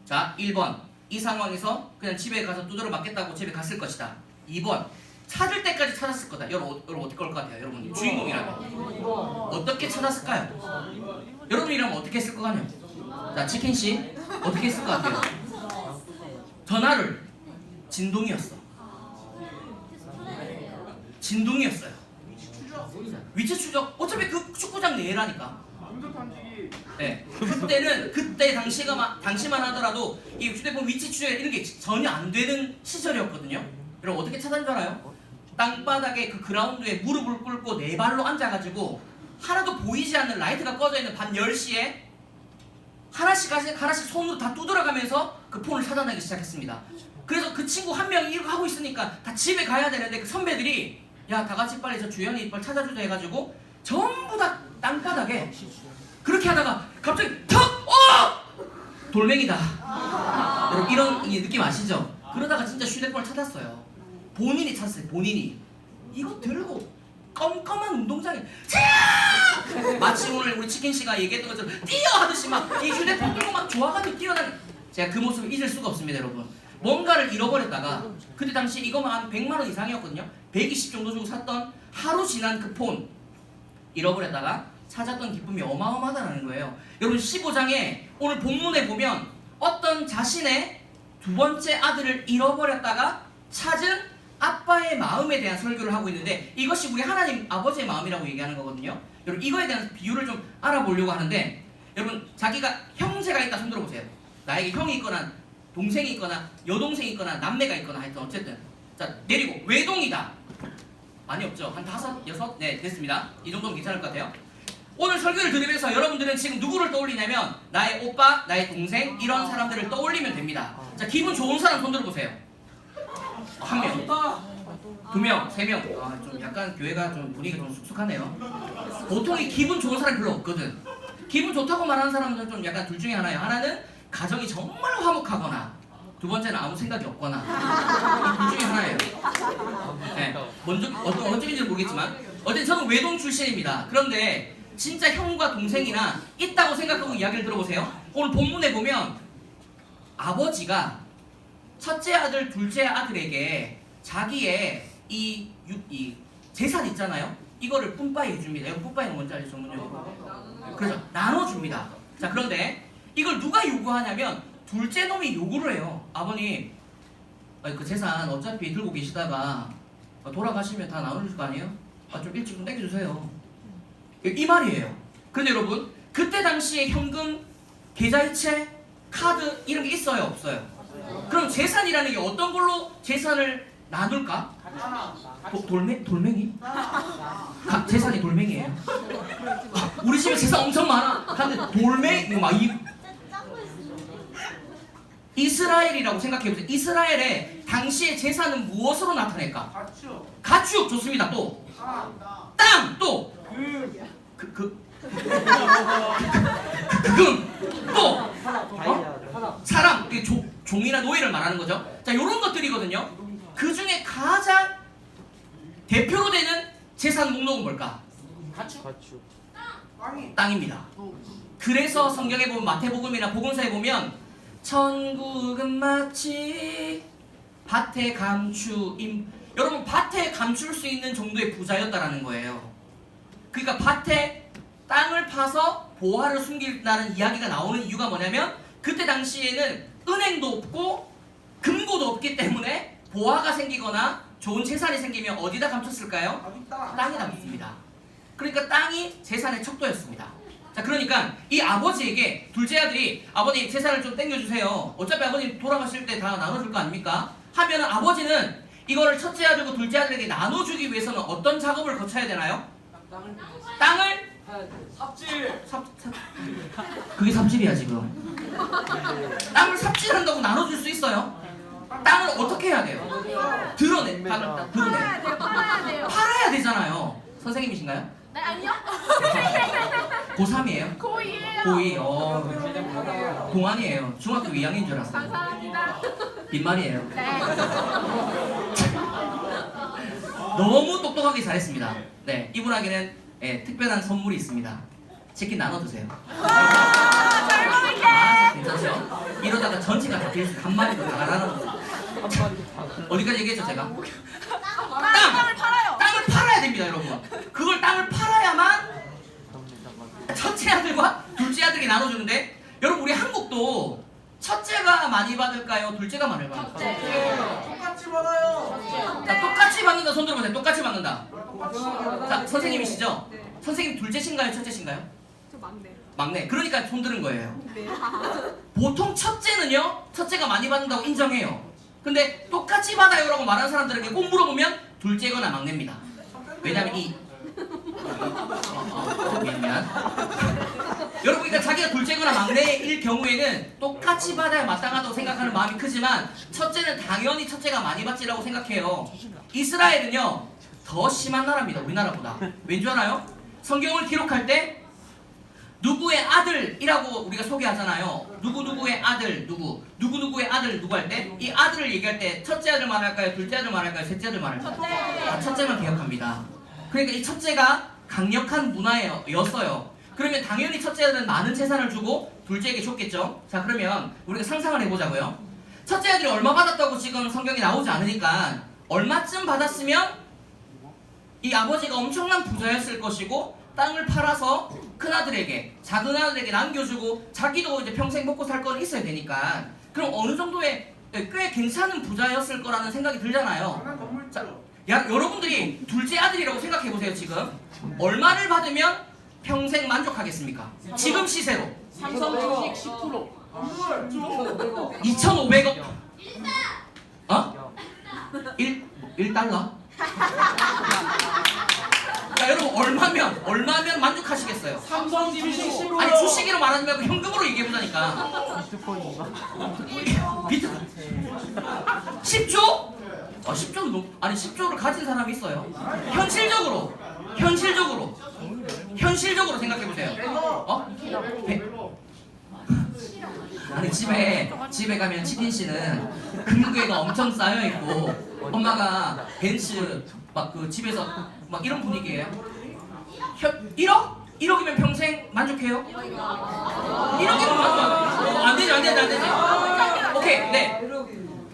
자, 1번 이 상황에서 그냥 집에 가서 두드려 맞겠다고 집에 갔을 것이다. 2번 찾을 때까지 찾았을 거다. 여러분 어떻게 할 것 같아요? 여러분이 주인공이라면 어떻게 찾았을까요? 여러분이라면 어떻게 했을 것 같아요? 자, 치킨씨 어떻게 했을 것 같아요? 전화를 진동이었어요. 위치 추적. 어차피 그 축구장 내라니까. 네. 그때 당시만 하더라도 이 휴대폰 위치 추적 이런 게 전혀 안 되는 시절이었거든요. 여러분 어떻게 찾은 줄 알아요? 땅바닥에 그 그라운드에 무릎을 꿇고 네 발로 앉아가지고 하나도 보이지 않는 라이트가 꺼져 있는 밤 10시에 하나씩 손으로 다 두드려가면서 그 폰을 찾아내기 시작했습니다. 그래서 그 친구 한 명이 이렇게 하고 있으니까 다 집에 가야 되는데 그 선배들이 야, 다 같이 빨리 저 주연이 빨리 찾아주자 해가지고 전부 다 땅바닥에 그렇게 하다가 갑자기 턱! 돌멩이다. 여러분 이런 느낌 아시죠? 그러다가 진짜 휴대폰을 찾았어요. 본인이 찾았어요. 본인이. 이거 들고 껌껌한 운동장에 마치 오늘 우리 치킨씨가 얘기했던 것처럼 뛰어 하듯이 막 이 휴대폰 들고 막 좋아가지고 뛰어다니. 제가 그 모습을 잊을 수가 없습니다, 여러분. 뭔가를 잃어버렸다가 그때 당시 이거만 한 100만 원 이상이었거든요. 120 정도 주고 샀던 하루 지난 그 폰 잃어버렸다가 찾았던 기쁨이 어마어마하다는 거예요. 여러분 15장에 오늘 본문에 보면 어떤 자신의 두 번째 아들을 잃어버렸다가 찾은 아빠의 마음에 대한 설교를 하고 있는데 이것이 우리 하나님 아버지의 마음이라고 얘기하는 거거든요. 여러분 이거에 대한 비유를 좀 알아보려고 하는데 여러분 자기가 형제가 있다 손 들어보세요. 나에게 형이 있거나 동생이 있거나 여동생이 있거나 남매가 있거나 하여튼 어쨌든 자 내리고 외동이다. 많이 없죠? 한 5, 6? 네 됐습니다. 이 정도면 괜찮을 것 같아요. 오늘 설교를 들으면서 여러분들은 지금 누구를 떠올리냐면 나의 오빠, 나의 동생 이런 사람들을 떠올리면 됩니다. 자 기분 좋은 사람 손 들어보세요. 1명, 2명, 3명. 아, 좀 약간 교회가 좀 분위기가 좀 쑥쑥하네요. 보통 이 기분 좋은 사람이 별로 없거든. 기분 좋다고 말하는 사람은 좀 약간 둘 중에 하나예요. 하나는 가정이 정말 화목하거나 두 번째는 아무 생각이 없거나 둘 중에 하나예요. 네, 먼저 어떤 집인지는 모르겠지만 어쨌든 저는 외동 출신입니다. 그런데 진짜 형과 동생이나 있다고 생각하고 이야기를 들어보세요. 오늘 본문에 보면 아버지가 첫째 아들, 둘째 아들에게 자기의 이 재산 있잖아요. 이거를 뿜빠이 해줍니다. 이거 뿜빠이는 뭔지 알죠? 전문용어로. 그렇죠. 나눠줍니다. 자 그런데 이걸 누가 요구하냐면 둘째 놈이 요구를 해요. 아버님 그 재산 어차피 들고 계시다가 돌아가시면 다 나눠줄 거 아니에요? 좀 일찍 좀 땡겨주세요. 이 말이에요. 그런데 여러분 그때 당시에 현금, 계좌이체, 카드 이런 게 있어요? 없어요? 그럼 재산이라는 게 어떤 걸로 재산을 나눌까? 돌멩이? 재산이 돌멩이에요. 우리 집에 재산 엄청 많아. 근데 돌멩이 막 이스라엘이라고 생각해보세요. 이스라엘의 당시의 재산은 무엇으로 나타낼까? 가축 좋습니다. 또 땅, 또 또 사람, 종이나 노예를 말하는 거죠. 자, 이런 것들이거든요. 그 중에 가장 대표로 되는 재산 목록은 뭘까? 땅입니다. 그래서 성경에 보면 마태복음이나 복음서에 보면 천국은 마치 밭에 감추임. 여러분 밭에 감출 수 있는 정도의 부자였다라는 거예요. 그러니까 밭에 땅을 파서 보화를 숨긴다는 이야기가 나오는 이유가 뭐냐면 그때 당시에는 은행도 없고 금고도 없기 때문에 보화가 생기거나 좋은 재산이 생기면 어디다 감췄을까요? 땅에다 묻습니다. 그러니까 땅이 재산의 척도였습니다. 자 그러니까 이 아버지에게 둘째 아들이 아버님 재산을 좀 땡겨주세요. 어차피 아버님 돌아가실 때 다 나눠줄 거 아닙니까? 하면 아버지는 이거를 첫째 아들과 둘째 아들에게 나눠주기 위해서는 어떤 작업을 거쳐야 되나요? 땅을 삽질. 그게 삽질이야 지금. 땅을 삽질한다고 나눠줄 수 있어요? 땅을 어떻게 해야 돼요? 드러내. 팔아야 되잖아요. 선생님이신가요? 네, 아니요. 고3이에요? 고2예요. 고2. 동안이에요. 중학교 2학년인 줄 알았어요. 감사합니다. 빈말이에요. 네. 너무 똑똑하게 잘했습니다. 네, 이분에게는 특별한 선물이 있습니다. 치킨 나눠 드세요. 잘 먹을게. 괜찮죠? 이러다가 전체가 다 비해서 한 마리도 다 나눠. 어디까지 얘기했죠 제가? 땅을 팔아요. 땅을 팔아야 됩니다, 여러분. 그걸 땅을 팔아야만 첫째 아들과 둘째 아들이 나눠주는데 여러분 우리 한국도 첫째가 많이 받을까요? 둘째가 많이 받을까요? 똑같이 받아요. 자, 똑같이 받는다. 손 들어보세요. 똑같이 받는다. 자, 선생님이시죠? 선생님 둘째신가요? 첫째신가요? 저 막내. 막내. 그러니까 손 드는 거예요. 네. 보통 첫째는요, 첫째가 많이 받는다고 인정해요. 근데 똑같이 받아요라고 말하는 사람들에게 꼭 물어보면 둘째거나 막내입니다. 왜냐면 미안. 여러분, 그러니까 자기가 둘째거나 막내일 경우에는 똑같이 받아야 마땅하다고 생각하는 마음이 크지만 첫째는 당연히 첫째가 많이 받지라고 생각해요. 이스라엘은요 더 심한 나라입니다. 우리나라보다. 왠 줄 알아요? 성경을 기록할 때 누구의 아들이라고 우리가 소개하잖아요. 누구누구의 아들 누구누구의 아들 누구 할 때 이 아들을 얘기할 때 첫째 아들 말할까요? 둘째 아들 말할까요? 셋째 아들 말할까요? 첫째만 기억합니다. 그러니까 이 첫째가 강력한 문화였어요. 그러면 당연히 첫째 아들은 많은 재산을 주고 둘째에게 줬겠죠. 자 그러면 우리가 상상을 해보자고요. 첫째 아들이 얼마 받았다고 지금 성경에 나오지 않으니까 얼마쯤 받았으면 이 아버지가 엄청난 부자였을 것이고 땅을 팔아서 큰아들에게 작은아들에게 남겨주고 자기도 이제 평생 먹고 살 건 있어야 되니까 그럼 어느 정도의 꽤 괜찮은 부자였을 거라는 생각이 들잖아요. 자, 여러분들이 둘째 아들이라고 생각해보세요. 지금 얼마를 받으면 평생 만족하겠습니까? 지금 시세로 삼성 주식 10%. 2,500억. 어? 1달러? 자, 여러분 얼마면 만족하시겠어요? 삼성 주식 10%. 아니 주식으로 말하지 말고 현금으로 얘기해보자니까. 비트코인 10조? 10조는 너무, 아니 10조를 가진 사람이 있어요. 현실적으로 생각해보세요. 아니 집에 가면 치킨씨는 금괴가 엄청 쌓여있고 엄마가 벤츠 막 그 집에서 막 이런 분위기예요. 1억? 1억이면 평생 만족해요? 1억이면 만족 안 되지. 오케이, 네.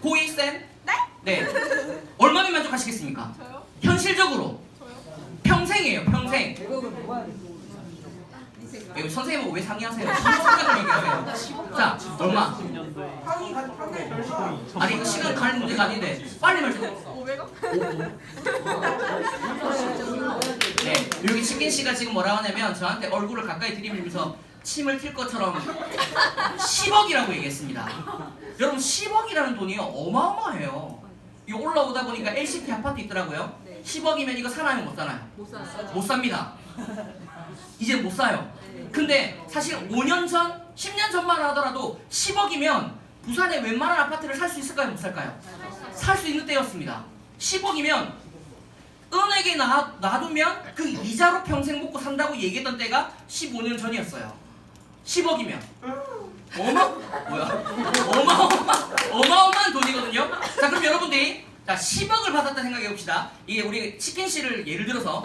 고이쌤? 네. 얼마면 만족하시겠습니까? 저요? 현실적으로. 저요? 평생이에요, 평생. 선생님하고 왜 상의하세요? 시간을 얘기하세요. 자, 얼마? 아니 이거 시간 갈 문제가 아닌데 빨리 말씀해. 500원? 네, 여기 치킨 씨가 지금 뭐라고 하냐면 저한테 얼굴을 가까이 들이밀면서 침을 튈 것처럼 10억이라고 얘기했습니다. 여러분 10억이라는 돈이 어마어마해요. 이거 올라오다 보니까 LCT 아파트 있더라고요. 10억이면 이거 사나요 못 사나요? 못 삽니다. 이제 못 사요. 근데 사실 5년 전, 10년 전만 하더라도 10억이면 부산의 웬만한 아파트를 살 수 있을까요? 못 살까요? 살 수 있는 때였습니다. 10억이면 은행에 놔두면 그 이자로 평생 먹고 산다고 얘기했던 때가 15년 전이었어요. 10억이면 어마어마한 돈이거든요. 자, 그럼 여러분들이 자 10억을 받았다 생각해 봅시다. 이게 우리 치킨 씨를 예를 들어서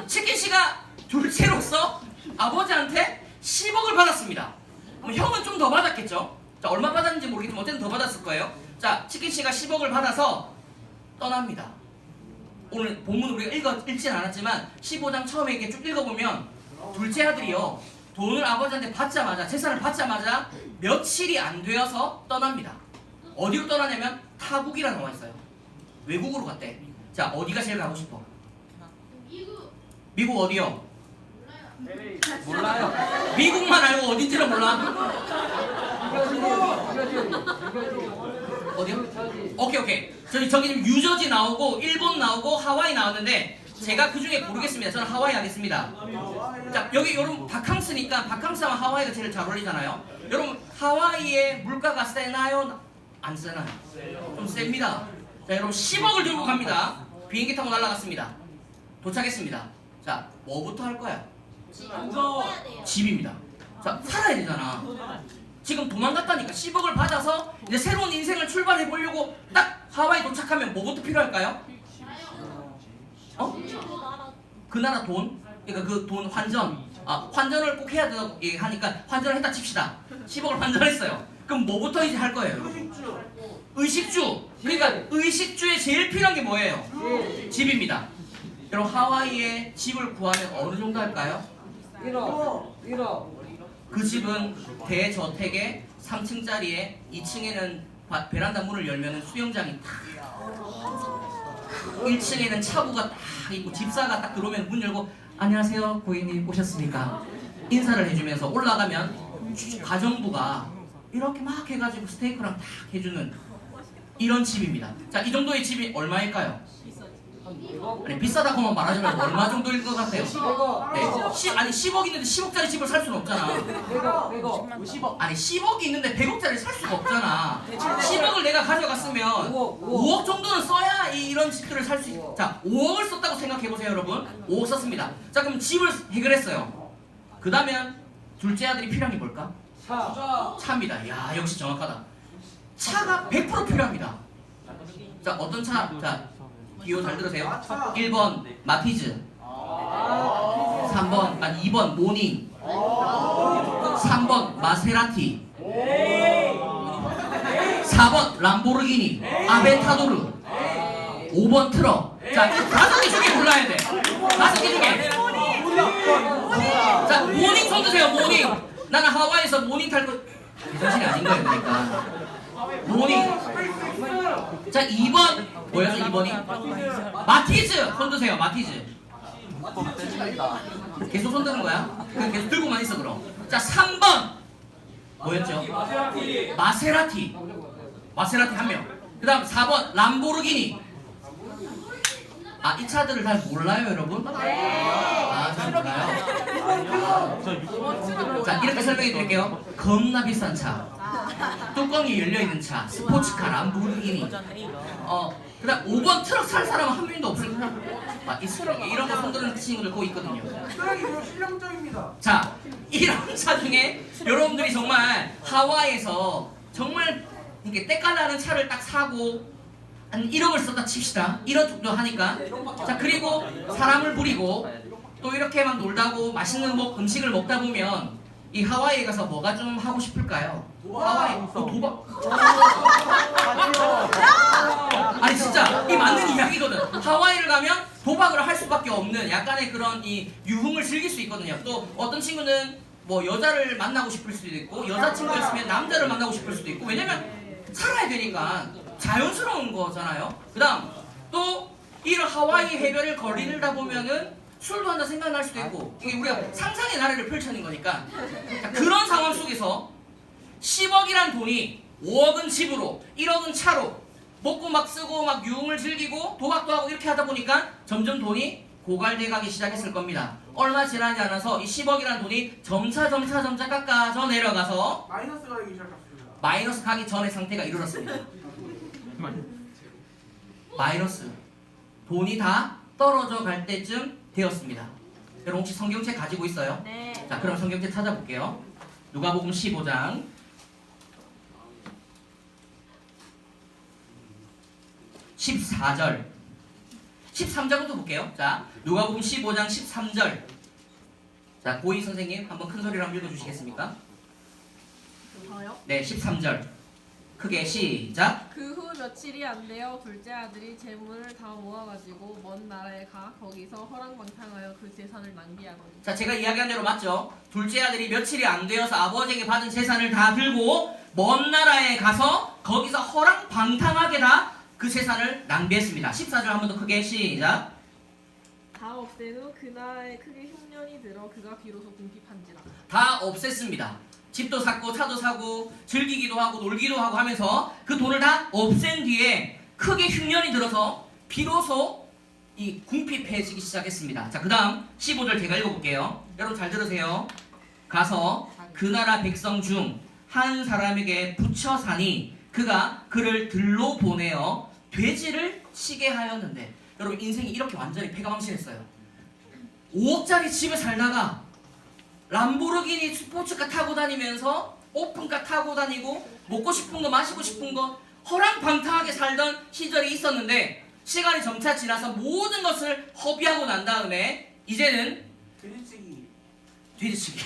치킨 씨가 둘째로서 아버지한테 10억을 받았습니다. 그럼 형은 좀 더 받았겠죠? 자, 얼마 받았는지 모르겠지만 어쨌든 더 받았을 거예요. 자, 치킨 씨가 10억을 받아서 떠납니다. 오늘 본문 우리가 읽진 않았지만 15장 처음에 이렇게 쭉 읽어보면 둘째 아들이요 돈을 아버지한테 받자마자 재산을 받자마자 며칠이 안 되어서 떠납니다. 어디로 떠나냐면 타국이라 나와 있어요. 외국으로 갔대. 자, 어디가 제일 가고 싶어? 미국 어디요? 몰라요. 미국만 알고 어딘지는 몰라? 어디요? 오케이. 저기 지금 유저지 나오고 일본 나오고 하와이 나왔는데 제가 그 중에 고르겠습니다. 저는 하와이 하겠습니다. 자, 여기 여러분 바캉스니까 바캉스하면 하와이가 제일 잘 어울리잖아요. 여러분 하와이의 물가가 세나요? 안 세나요? 좀 셉니다. 자, 여러분 10억을 들고 갑니다. 비행기 타고 날아갔습니다. 도착했습니다. 자, 뭐부터 할 거야? 집입니다. 자, 살아야 되잖아. 지금 도망갔다니까 10억을 받아서 이제 새로운 인생을 출발해 보려고 딱 하와이 도착하면 뭐부터 필요할까요? 그 나라 돈? 그러니까 그 돈 환전을 꼭 해야 된다고 얘기하니까 환전을 했다 칩시다. 10억을 환전했어요. 그럼 뭐부터 이제 할 거예요? 의식주. 그러니까 의식주에 제일 필요한 게 뭐예요? 집입니다. 그럼 하와이에 집을 구하면 어느 정도 할까요? 1억. 그 집은 대저택의 3층짜리에 2층에는 베란다 문을 열면 수영장이 탁 1층에는 차고가 딱 있고 집사가 딱 들어오면 문 열고 안녕하세요 고객님 오셨습니까? 인사를 해주면서 올라가면 가정부가 이렇게 막 해가지고 스테이크랑 딱 해주는 이런 집입니다. 자, 이 정도의 집이 얼마일까요? 아니 비싸다고만 말하지 말고 얼마 정도일 것 같아요? 100억. 네. 아니 10억 있는데 10억짜리 집을 살 수는 없잖아. 100억. 50억. 아니 10억이 있는데 100억짜리 살 수가 없잖아. 10억을 내가 가져갔으면 5억 정도는 써야 이런 집들을 살 수 있어. 자, 5억을 썼다고 생각해보세요 여러분. 5억 썼습니다. 자, 그럼 집을 해결했어요. 그 다음에 둘째 아들이 필요한 게 뭘까? 차입니다. 야, 역시 정확하다. 차가 100% 필요합니다. 자, 어떤 차? 자, 기호 잘 들으세요. 1번 마티즈, 2번 모닝, 3번 마세라티, 4번 람보르기니, 아벤타도르, 5번 트럭. 자, 5개 중에 골라야 돼. 5개 중에. 자, 모닝 손 드세요. 모닝. 나는 하와이에서 모닝 탈 거. 제정신이 아닌 거예요, 그러니까. 모닝. 자, 2번 뭐였죠? 2번이? 마티즈 손 드세요. 마티즈. 계속 손 드는 거야? 그냥 계속 들고만 있어 그럼. 자, 3번 뭐였죠? 마세라티. 마세라티 한 명. 그 다음 4번 람보르기니. 아, 이 차들을 잘 몰라요, 여러분? 아, 잘 몰라요. 자, 이렇게 설명해 드릴게요. 겁나 비싼 차. 뚜껑이 열려있는 차. 스포츠카 람보르기니. 그 다음 5번 트럭 살 사람은 한 명도 없습니다. 아, 이 트럭, 이런 거 손드는 친구들 꼭 있거든요. 트럭이 실용적입니다. 자, 이런 차 중에 여러분들이 정말 하와이에서 정말 이렇게 때깔나는 차를 딱 사고 한 1억을 썼다 칩시다. 1억 정도 하니까. 자, 그리고 사람을 부리고 또 이렇게 막 놀다고 맛있는 음식을 먹다 보면 이 하와이에 가서 뭐가 좀 하고 싶을까요? 하와이 도박. 아니 진짜 이 맞는 이야기거든. 하와이를 가면 도박을 할 수밖에 없는 약간의 그런 이 유흥을 즐길 수 있거든요. 또 어떤 친구는 뭐 여자를 만나고 싶을 수도 있고 여자친구였으면 남자를 만나고 싶을 수도 있고 왜냐면 살아야 되니까 자연스러운 거잖아요. 그 다음 또 이런 하와이 해변을 거리다 보면은 술도 한잔 생각날 수도 있고 이게 우리가 상상의 나래를 펼쳐낸 거니까 자, 그런 상황 속에서 10억이란 돈이 5억은 집으로 1억은 차로 먹고 막 쓰고 막 유흥을 즐기고 도박도 하고 이렇게 하다 보니까 점점 돈이 고갈돼 가기 시작했을 겁니다. 얼마 지나지 않아서 이 10억이란 돈이 점차 깎아져 내려가서 마이너스 가기 시작했습니다. 마이너스 가기 전의 상태가 이르렀습니다. 마이너스 돈이 다 떨어져 갈 때쯤 되었습니다. 여러분 혹시 성경책 가지고 있어요? 네. 자, 그럼 성경책 찾아볼게요. 누가복음 15장 14절 13절부터 볼게요. 자, 누가복음 15장 13절. 자, 고이 선생님 한번 큰 소리로 한번 읽어주시겠습니까? 저요? 네, 13절 크게 시작. 그 후 며칠이 안 되어 둘째 아들이 재물을 다 모아가지고 먼 나라에 가 거기서 허랑방탕하여 그 재산을 낭비하더니. 자, 제가 이야기한 대로 맞죠? 둘째 아들이 며칠이 안 되어서 아버지에게 받은 재산을 다 들고 먼 나라에 가서 거기서 허랑방탕하게 다 그 재산을 낭비했습니다. 14절 한 번 더 크게 시작. 다 없앤 후 그 나라에 크게 흉년이 들어 그가 비로소 궁핍한지라. 다 없앴습니다. 집도 샀고 차도 사고 즐기기도 하고 놀기도 하고 하면서 그 돈을 다 없앤 뒤에 크게 흉년이 들어서 비로소 이 궁핍해지기 시작했습니다. 자, 그 다음 15절 제가 읽어볼게요. 여러분 잘 들으세요. 가서 그 나라 백성 중 한 사람에게 붙여 사니 그가 그를 들로 보내어 돼지를 치게 하였는데 여러분 인생이 이렇게 완전히 패가망신했어요. 5억짜리 집에 살다가 람보르기니 스포츠카 타고 다니면서 오픈카 타고 다니고 먹고 싶은 거 마시고 싶은 거 허랑방탕하게 살던 시절이 있었는데 시간이 점차 지나서 모든 것을 허비하고 난 다음에 이제는 돼지치기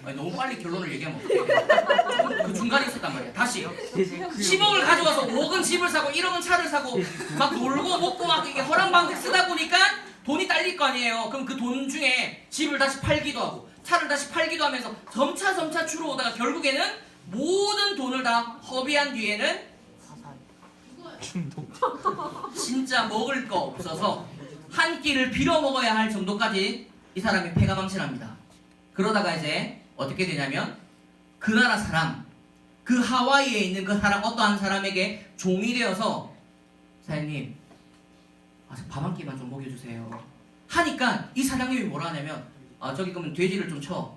아니, 너무 빨리 결론을 얘기하면 어떡해. 그 중간에 있었단 말이야. 다시 10억을 가져와서 5억은 집을 사고 1억은 차를 사고 막 놀고 먹고 막 이게 허랑방탕 쓰다 보니까 돈이 딸릴 거 아니에요. 그럼 그 돈 중에 집을 다시 팔기도 하고 차를 다시 팔기도 하면서 점차 줄어오다가 결국에는 모든 돈을 다 허비한 뒤에는 진짜 먹을 거 없어서 한 끼를 빌어 먹어야 할 정도까지 이 사람이 패가망신합니다. 그러다가 이제 어떻게 되냐면 그 나라 사람, 그 하와이에 있는 그 사람 어떠한 사람에게 종이 되어서 사장님 밥 한 끼만 좀 먹여주세요 하니까 이 사장님이 뭐라 하냐면 저기 그러면 돼지를 좀 쳐.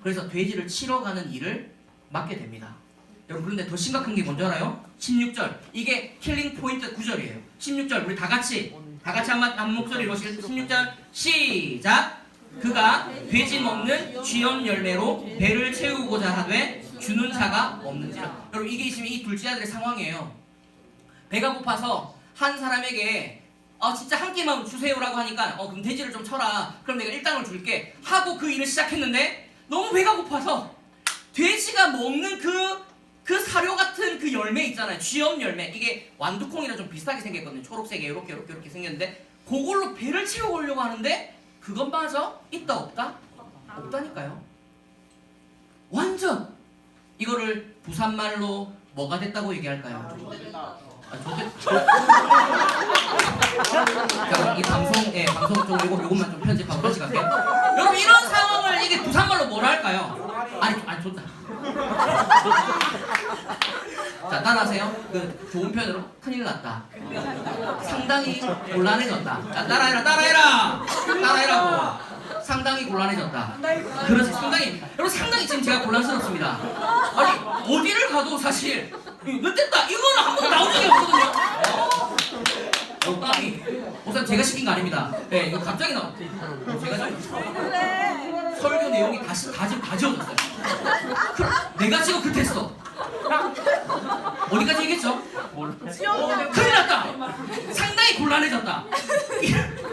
그래서 돼지를 치러 가는 일을 맡게 됩니다. 여러분 그런데 더 심각한 게 뭔지 알아요? 16절 이게 킬링 포인트 구절이에요. 16절 우리 다 같이 한 목소리로 16절 시작. 그가 돼지 먹는 쥐염 열매로 배를 채우고자 하되 주는 자가 없는지라. 여러분 이게 있으면 이 둘째 아들의 상황이에요. 배가 고파서 한 사람에게 진짜 한 끼만 주세요라고 하니까 그럼 돼지를 좀 쳐라. 그럼 내가 일당을 줄게 하고 그 일을 시작했는데 너무 배가 고파서 돼지가 먹는 그 사료 같은 그 열매 있잖아요. 쥐염 열매. 이게 완두콩이랑 좀 비슷하게 생겼거든요. 초록색에 이렇게 생겼는데 그걸로 배를 채우려고 하는데 그것마저 있다 없다? 없다니까요. 완전 이거를 부산말로 뭐가 됐다고 얘기할까요? 자, 이 방송 좀 요것만 좀 편집하고 다시 갈게요. 여러분 이런 상황을 이게 부산말로 뭐라 할까요? 아니 좋다. 자 따라하세요. 그 좋은 표현으로 큰일 났다. 상당히 곤란해졌다. 자 따라해라고. 상당히 곤란해졌다. 그렇지 상당히 여러분 상당히 지금 제가 곤란스럽습니다. 아니 어디를 가도 사실 늦됐다 이거는 한 번도 나온 적이 없거든요. 빵이 우선 제가 시킨 거 아닙니다. 네 이거 갑자기 나왔. 제가 설교 내용이 다 지워졌어요. 내가 지금 그때 했어. 어디까지 얘기했죠? 큰일 났다. 상당히 곤란해졌다.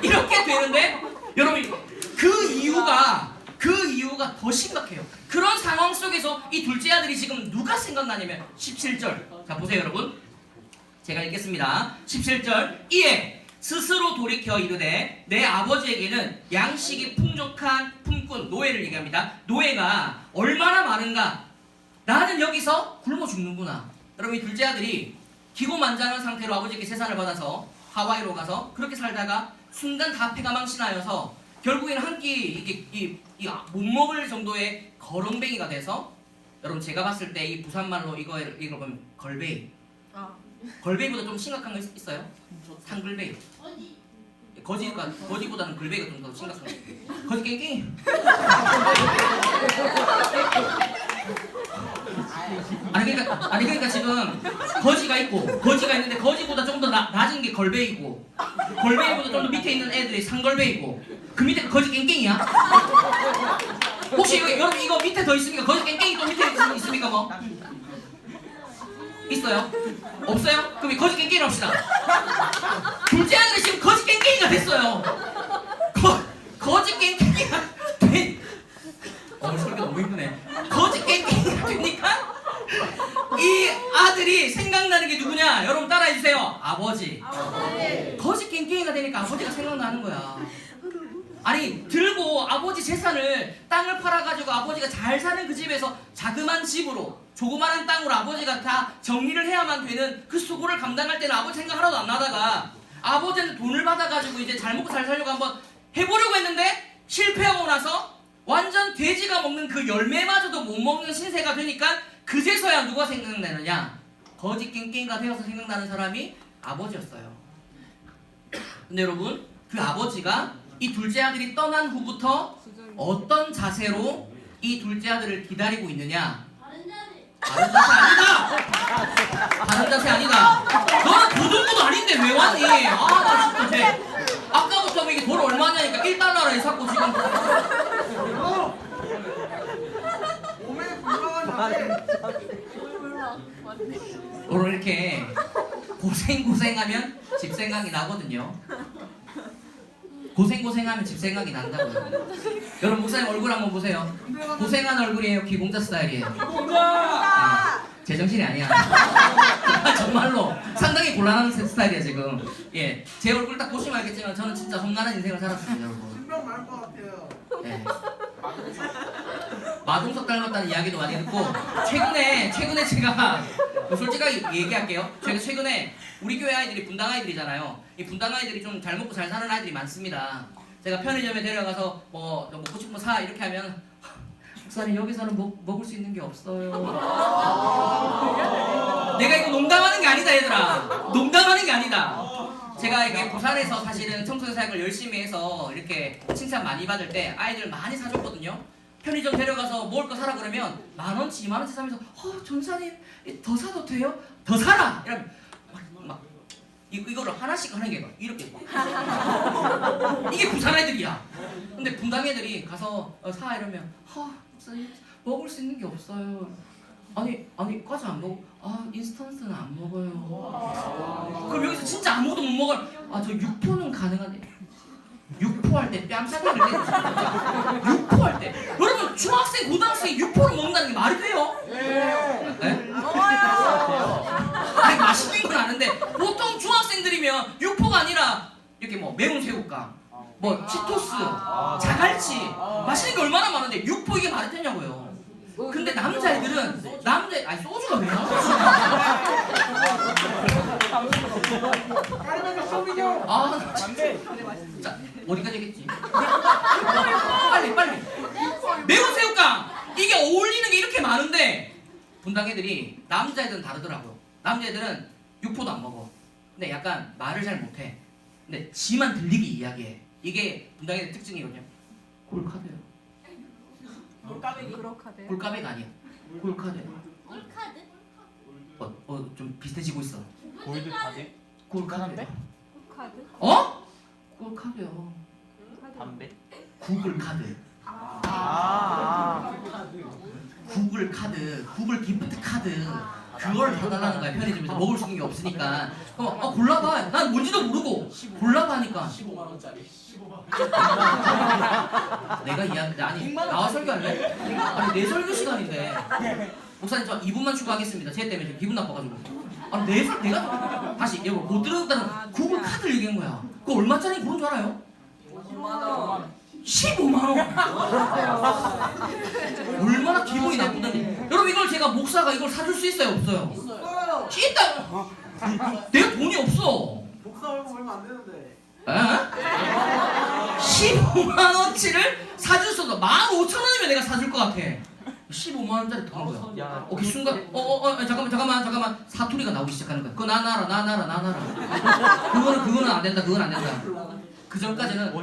이렇게 되는데 여러분 그 이유가 더 심각해요. 그런 상황 속에서 이 둘째 아들이 지금 누가 생각나냐면 17절. 자 보세요 여러분. 제가 읽겠습니다. 17절. 이에 스스로 돌이켜 이르되 내 아버지에게는 양식이 풍족한 품꾼 노예를 얘기합니다. 노예가 얼마나 많은가. 나는 여기서 굶어 죽는구나. 여러분 이 둘째 아들이 기고만장한 상태로 아버지에게 재산을 받아서 하와이로 가서 그렇게 살다가 순간 다 패가망신하여서 결국에는 한 끼 못 먹을 정도의 거렁뱅이가 돼서 여러분 제가 봤을 때 이 부산말로 이거 보면 걸베이. 걸베이보다 좀 심각한 거 있어요? 상글베이. 거지보다는 걸베이가 좀 더 심각한 거. 거지 깽깽이. 아니 그러니까 지금 거지가 있는데 거지보다 좀 더 낮은 게 걸베이고 걸베이보다 좀 더 밑에 있는 애들이 상걸베이고 그 밑에 거지 깽깽이야? 혹시 여러분 이거 밑에 더 있습니까? 거지 깽깽이 또 밑에 있습니까 뭐? 있어요? 없어요? 그럼 거지 깽깽이로 합시다. 둘째 아들이 지금 거지 깽깽이가 됐어요. 거지 깽깽이가 된. 오늘 설교 너무 힘드네. 거지 깽깽이가 되니까 이 아들이 생각나는 게 누구냐? 여러분 따라해주세요. 아버지. 거지 깽깽이가 되니까 아버지가 생각나는 거야. 아니 들고 아버지 재산을 땅을 팔아가지고 아버지가 잘 사는 그 집에서 자그만 집으로 조그마한 땅으로 아버지가 다 정리를 해야만 되는 그 수고를 감당할 때는 아버지 생각 하나도 안 나다가 아버지한테 돈을 받아가지고 이제 잘 먹고 잘 살려고 한번 해보려고 했는데 실패하고 나서 완전 돼지가 먹는 그 열매마저도 못 먹는 신세가 되니까 그제서야 누가 생각나느냐? 거지 깽깽이가 되어서 생각나는 사람이 아버지였어요. 근데 여러분 그 아버지가 이 둘째 아들이 떠난 후부터 어떤 자세로 이 둘째 아들을 기다리고 있느냐? 다른 자세 아니다! 다른 자세 아니다! 너는 도둑도 아닌데 왜 왔니? 나 진짜 쟤 아까부터 이게 돈 얼마냐니까 1달러를 해샀고 지금 몸에 불만한 자세. 오늘 이렇게 고생하면 집 생각이 나거든요. 고생하면 집 생각이 난다고요. 여러분 목사님 얼굴 한번 보세요. 고생한 얼굴이에요? 기공자 스타일이에요? 기공자! 네, 제정신이 아니야. 정말로 상당히 곤란한 스타일이에요 지금. 예, 제 얼굴 딱 보시면 알겠지만 저는 진짜 험난한 인생을 살았습니다 여러분. 신병 많을 것 같아요. 네. 마동석 닮았다는 이야기도 많이 듣고 최근에 제가 솔직하게 얘기할게요. 제가 최근에 우리 교회 아이들이 분당 아이들이잖아요. 이 분당 아이들이 좀 잘 먹고 잘 사는 아이들이 많습니다. 제가 편의점에 데려가서 뭐 먹고 싶은 거 사 이렇게 하면 목사님 여기서는 먹을 수 있는 게 없어요. 내가 이거 농담하는 게 아니다 얘들아. 농담하는 게 아니다. 제가 이게 부산에서 사실은 청소년 사역을 열심히 해서 이렇게 칭찬 많이 받을 때 아이들 많이 사줬거든요. 편의점 데려가서 먹을 거 사라 그러면 10,000원치 20,000원치 사면서 전사님 더 사도 돼요? 더 사라! 이러면 막 이거를 하나씩 하는 게 막 이렇게 막 이게 부산 애들이야. 근데 분당 애들이 가서 사 이러면 목사님 먹을 수 있는 게 없어요. 아니 과자 안 먹어? 인스턴트는 안 먹어요. 그럼 여기서 진짜 아무것도 못 먹어요. 저 육포는 가능한데 육포할 때 뺨싸대기를 때리죠. 육포할 때 여러분 중학생 고등학생이 육포를 먹는다는 게 말이 돼요? 네? 아니 맛있는 건 아는데 보통 중학생들이면 육포가 아니라 이렇게 뭐 매운 새우깡 뭐 치토스 자갈치 맛있는 게 얼마나 많은데 육포 이게 말이 되냐고요. 근데 남자애들은 소주가 왜 나와? 아, 자, 어디까지 했겠지? 빨리. 매운 새우깡! 이게 어울리는 게 이렇게 많은데 분당 애들이 남자애들은 다르더라고요. 남자애들은 육포도 안 먹어. 근데 약간 말을 잘 못해. 근데 지만 들리게 이야기해. 이게 분당 애들 특징이거든요. 골카드요. 골카베가 아니야. 골카드. 꿀카드? 좀 비슷해지고 있어. 골드 카드? 골카드. 카드? 어? 골카드요. 담배? 구글 카드. 구글 카드, 구글 기프트 카드. 그걸 사달라는 거야. 편의점에서 먹을 수 있는 게 없으니까. 그럼 골라봐. 난 뭔지도 모르고 골라봐 하니까. 15만원짜리. 내가 이야기 아니 나와 설교할래? 아니 내 설교 시간인데. 목사님 저 2분만 추가하겠습니다. 쟤 때문에 지금 기분 나빠가지고. 아니 내가 다시 이거 못 들었다는 구글 카드를 얘기한 거야. 그거 얼마짜리 그런 줄 알아요? 15만 원. 얼마나 기분이 나쁘던지. 여러분 이걸 제가 목사가 이걸 사줄 수 있어요 없어요? 있다. 내가 돈이 없어. 목사 얼마 얼마 안 되는데. 에? 15만 원치를 사줄 수 없어. 15,000원이면 내가 사줄 것 같아. 15만 원짜리 더 거야. 오케이 순간 잠깐만 사투리가 나오기 시작하는 거야. 그거 나나라. 그거는 안 된다. 그건 안 된다. 그 전까지는 뭐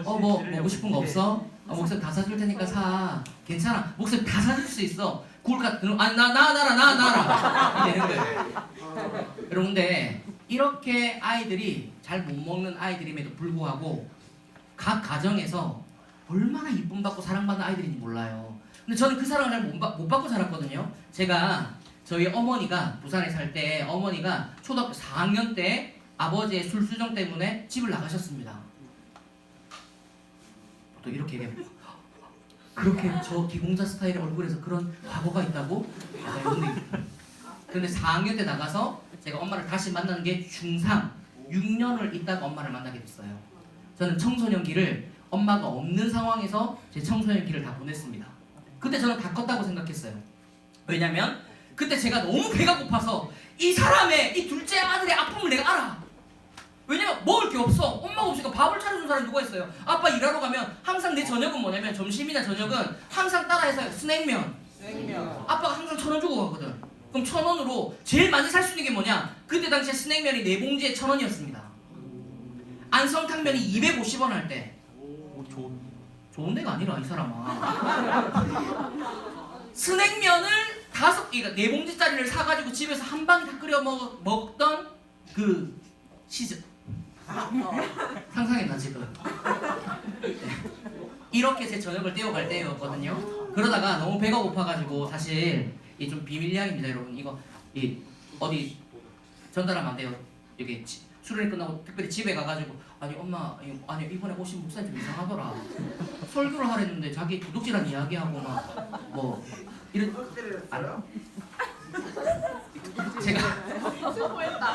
먹고 싶은 거 없어? 목사님 다 사줄 테니까 사. 괜찮아. 목사님 다 사줄 수 있어. 그걸 갖고는 아니 나나라 이게 되는 거예요. 여러분데 이렇게 아이들이 잘 못 먹는 아이들임에도 불구하고 각 가정에서 얼마나 이쁨 받고 사랑받는 아이들인지 몰라요. 근데 저는 그 사랑을 잘 못 받고 자랐거든요. 제가 저희 어머니가 부산에 살 때 어머니가 초등학교 4학년 때 아버지의 술수정 때문에 집을 나가셨습니다. 또 이렇게 얘기하면 그렇게 저 기공자 스타일의 얼굴에서 그런 과거가 있다고? 그런데 4학년 때 나가서 제가 엄마를 다시 만나는 게 중3 6년을 있다가 엄마를 만나게 됐어요. 저는 청소년기를 엄마가 없는 상황에서 제 청소년기를 다 보냈습니다. 그때 저는 다 컸다고 생각했어요. 왜냐면 그때 제가 너무 배가 고파서 이 사람의 이 둘째 아들의 아픔을 내가 알아. 왜냐면 먹을 게 없어. 엄마가 없으니까 밥을 차려준 사람이 누가 있어요? 아빠 일하러 가면 항상 내 저녁은 뭐냐면 점심이나 저녁은 항상 따라해서 스낵면. 아빠가 항상 1,000원 주고 가거든. 그럼 1,000원으로 제일 많이 살 수 있는 게 뭐냐? 그때 당시에 스낵면이 4봉지에 1,000원이었습니다. 안성탕면이 250원 할 때. 좋은 데가 아니라 이 사람아. 스낵면을 4봉지짜리를 사가지고 집에서 한 방에 다 끓여 먹던 그 시절. 상상해봐 지금. 이렇게 제 저녁을 때워갈 때였거든요. 그러다가 너무 배가 고파가지고 사실 이 좀 비밀 이야기입니다 여러분. 이거 어디 전달하면 안 돼요. 여기 수련회 끝나고 특별히 집에 가가지고 아니 엄마 아니 이번에 오신 목사님 좀 이상하더라. 설교를 하랬는데 자기 도둑질한 이야기하고 막 뭐 이런.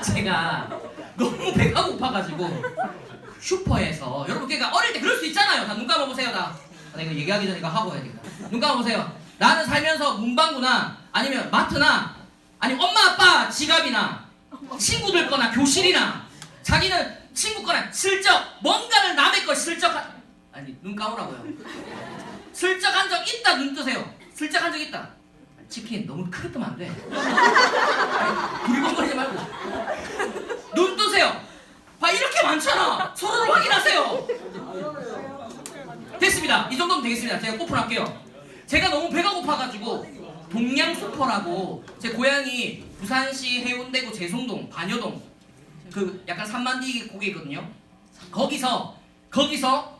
제가 너무 배가 고파가지고 슈퍼에서 여러분 그러니까 어릴 때 그럴 수 있잖아요. 다 눈 감아보세요. 나 이거 얘기하기 전에 이거 하고 해야겠다. 눈 감아보세요. 나는 살면서 문방구나 아니면 마트나 아니면 엄마 아빠 지갑이나 친구들 거나 교실이나 자기는 친구 거나 슬쩍 뭔가를 남의 걸 슬쩍 아니 눈 감으라고요. 슬쩍 한 적 있다. 눈 뜨세요. 슬쩍 한 적 있다. 치킨 너무 크게 뜨면 안 돼. 두리번거리지 말고 눈 뜨세요. 봐 이렇게 많잖아. 서로 확인하세요. 됐습니다. 이 정도면 되겠습니다. 제가 오픈할게요. 제가 너무 배가 고파가지고 동양수퍼라고 제 고향이 부산시 해운대구 제송동 반여동 그 약간 산만디 고개 있거든요. 거기서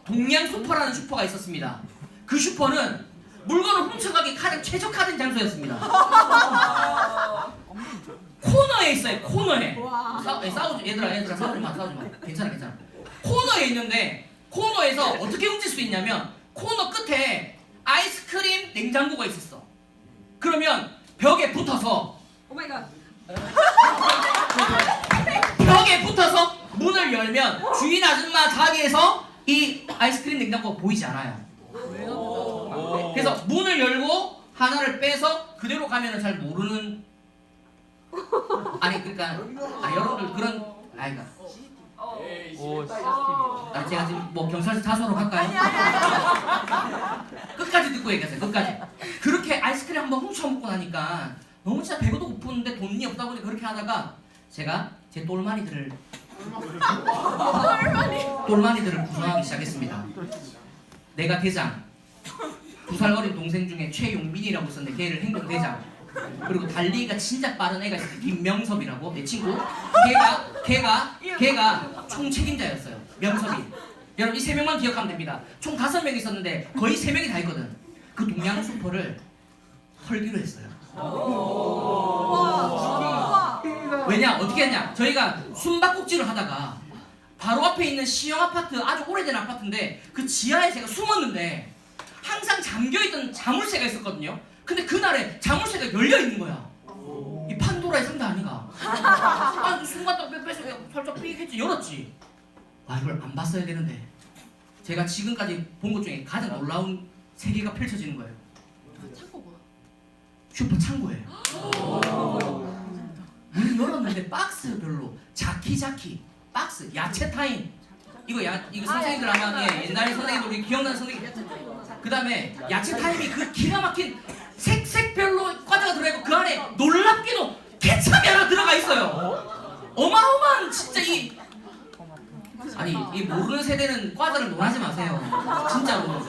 동양수퍼라는 슈퍼가 있었습니다. 그 슈퍼는 물건을 훔쳐가기 가장 최적화된 장소였습니다. 코너에 있어요. 코너에. 싸우지 얘들아 싸우지 마. 괜찮아. 코너에 있는데 코너에서 어떻게 훔칠 수 있냐면 코너 끝에 아이스크림 냉장고가 있었어. 그러면 벽에 붙어서 오마이갓. 벽에 붙어서 문을 열면 주인 아줌마 자리에서 이 아이스크림 냉장고가 보이지 않아요. 그래서 문을 열고 하나를 빼서 그대로 가면은 잘 모르는 아니 그러니까 여러분들 그런 아이가 오 CCTV. 제가 지금 뭐 경찰서 자수하러 갈까요? 끝까지 듣고 얘기하세요. 끝까지. 그렇게 아이스크림 한번 훔쳐 먹고 나니까 너무 진짜 배고도 고프는데 돈이 없다 보니 그렇게 하다가 제가 제 똘마니들을 구성하기 시작했습니다. 내가 대장, 2살 어린 동생 중에 최용민이라고 있었는데 걔를 행동대장, 그리고 달리기가 진짜 빠른 애가 있었어요. 김명섭이라고 내 친구. 걔가 총 책임자였어요. 명섭이. 여러분 이 3명만 기억하면 됩니다. 총 5명 있었는데 거의 3명이 다 있거든. 그 동양 슈퍼를 털기로 했어요. 왜냐? 어떻게 했냐? 저희가 숨바꼭질을 하다가 바로 앞에 있는 시형 아파트, 아주 오래된 아파트인데 그 지하에 제가 숨었는데 항상 잠겨있던 자물쇠가 있었거든요. 근데 그날에 자물쇠가 열려있는 거야. 이 판도라의 상자 아닌가? 순간 딱 뺏어 살짝 삐익 했지. 열었지. 이걸 안 봤어야 되는데 제가 지금까지 본 것 중에 가장 놀라운 세계가 펼쳐지는 거예요. 슈퍼 창고예요. 문을 열었는데 박스별로 자키 박스, 야채 타임. 이거 선생님들 아마 옛날에 선생님들 우리 기억나는 선생님. 그 다음에 야채 타임이 그 기가 막힌 색별로 과자가 들어있고 그 안에 놀랍게도 케첩이 하나 들어가 있어요. 어마어마한 진짜 이 모르는 세대는 과자를 논하지 마세요. 진짜로.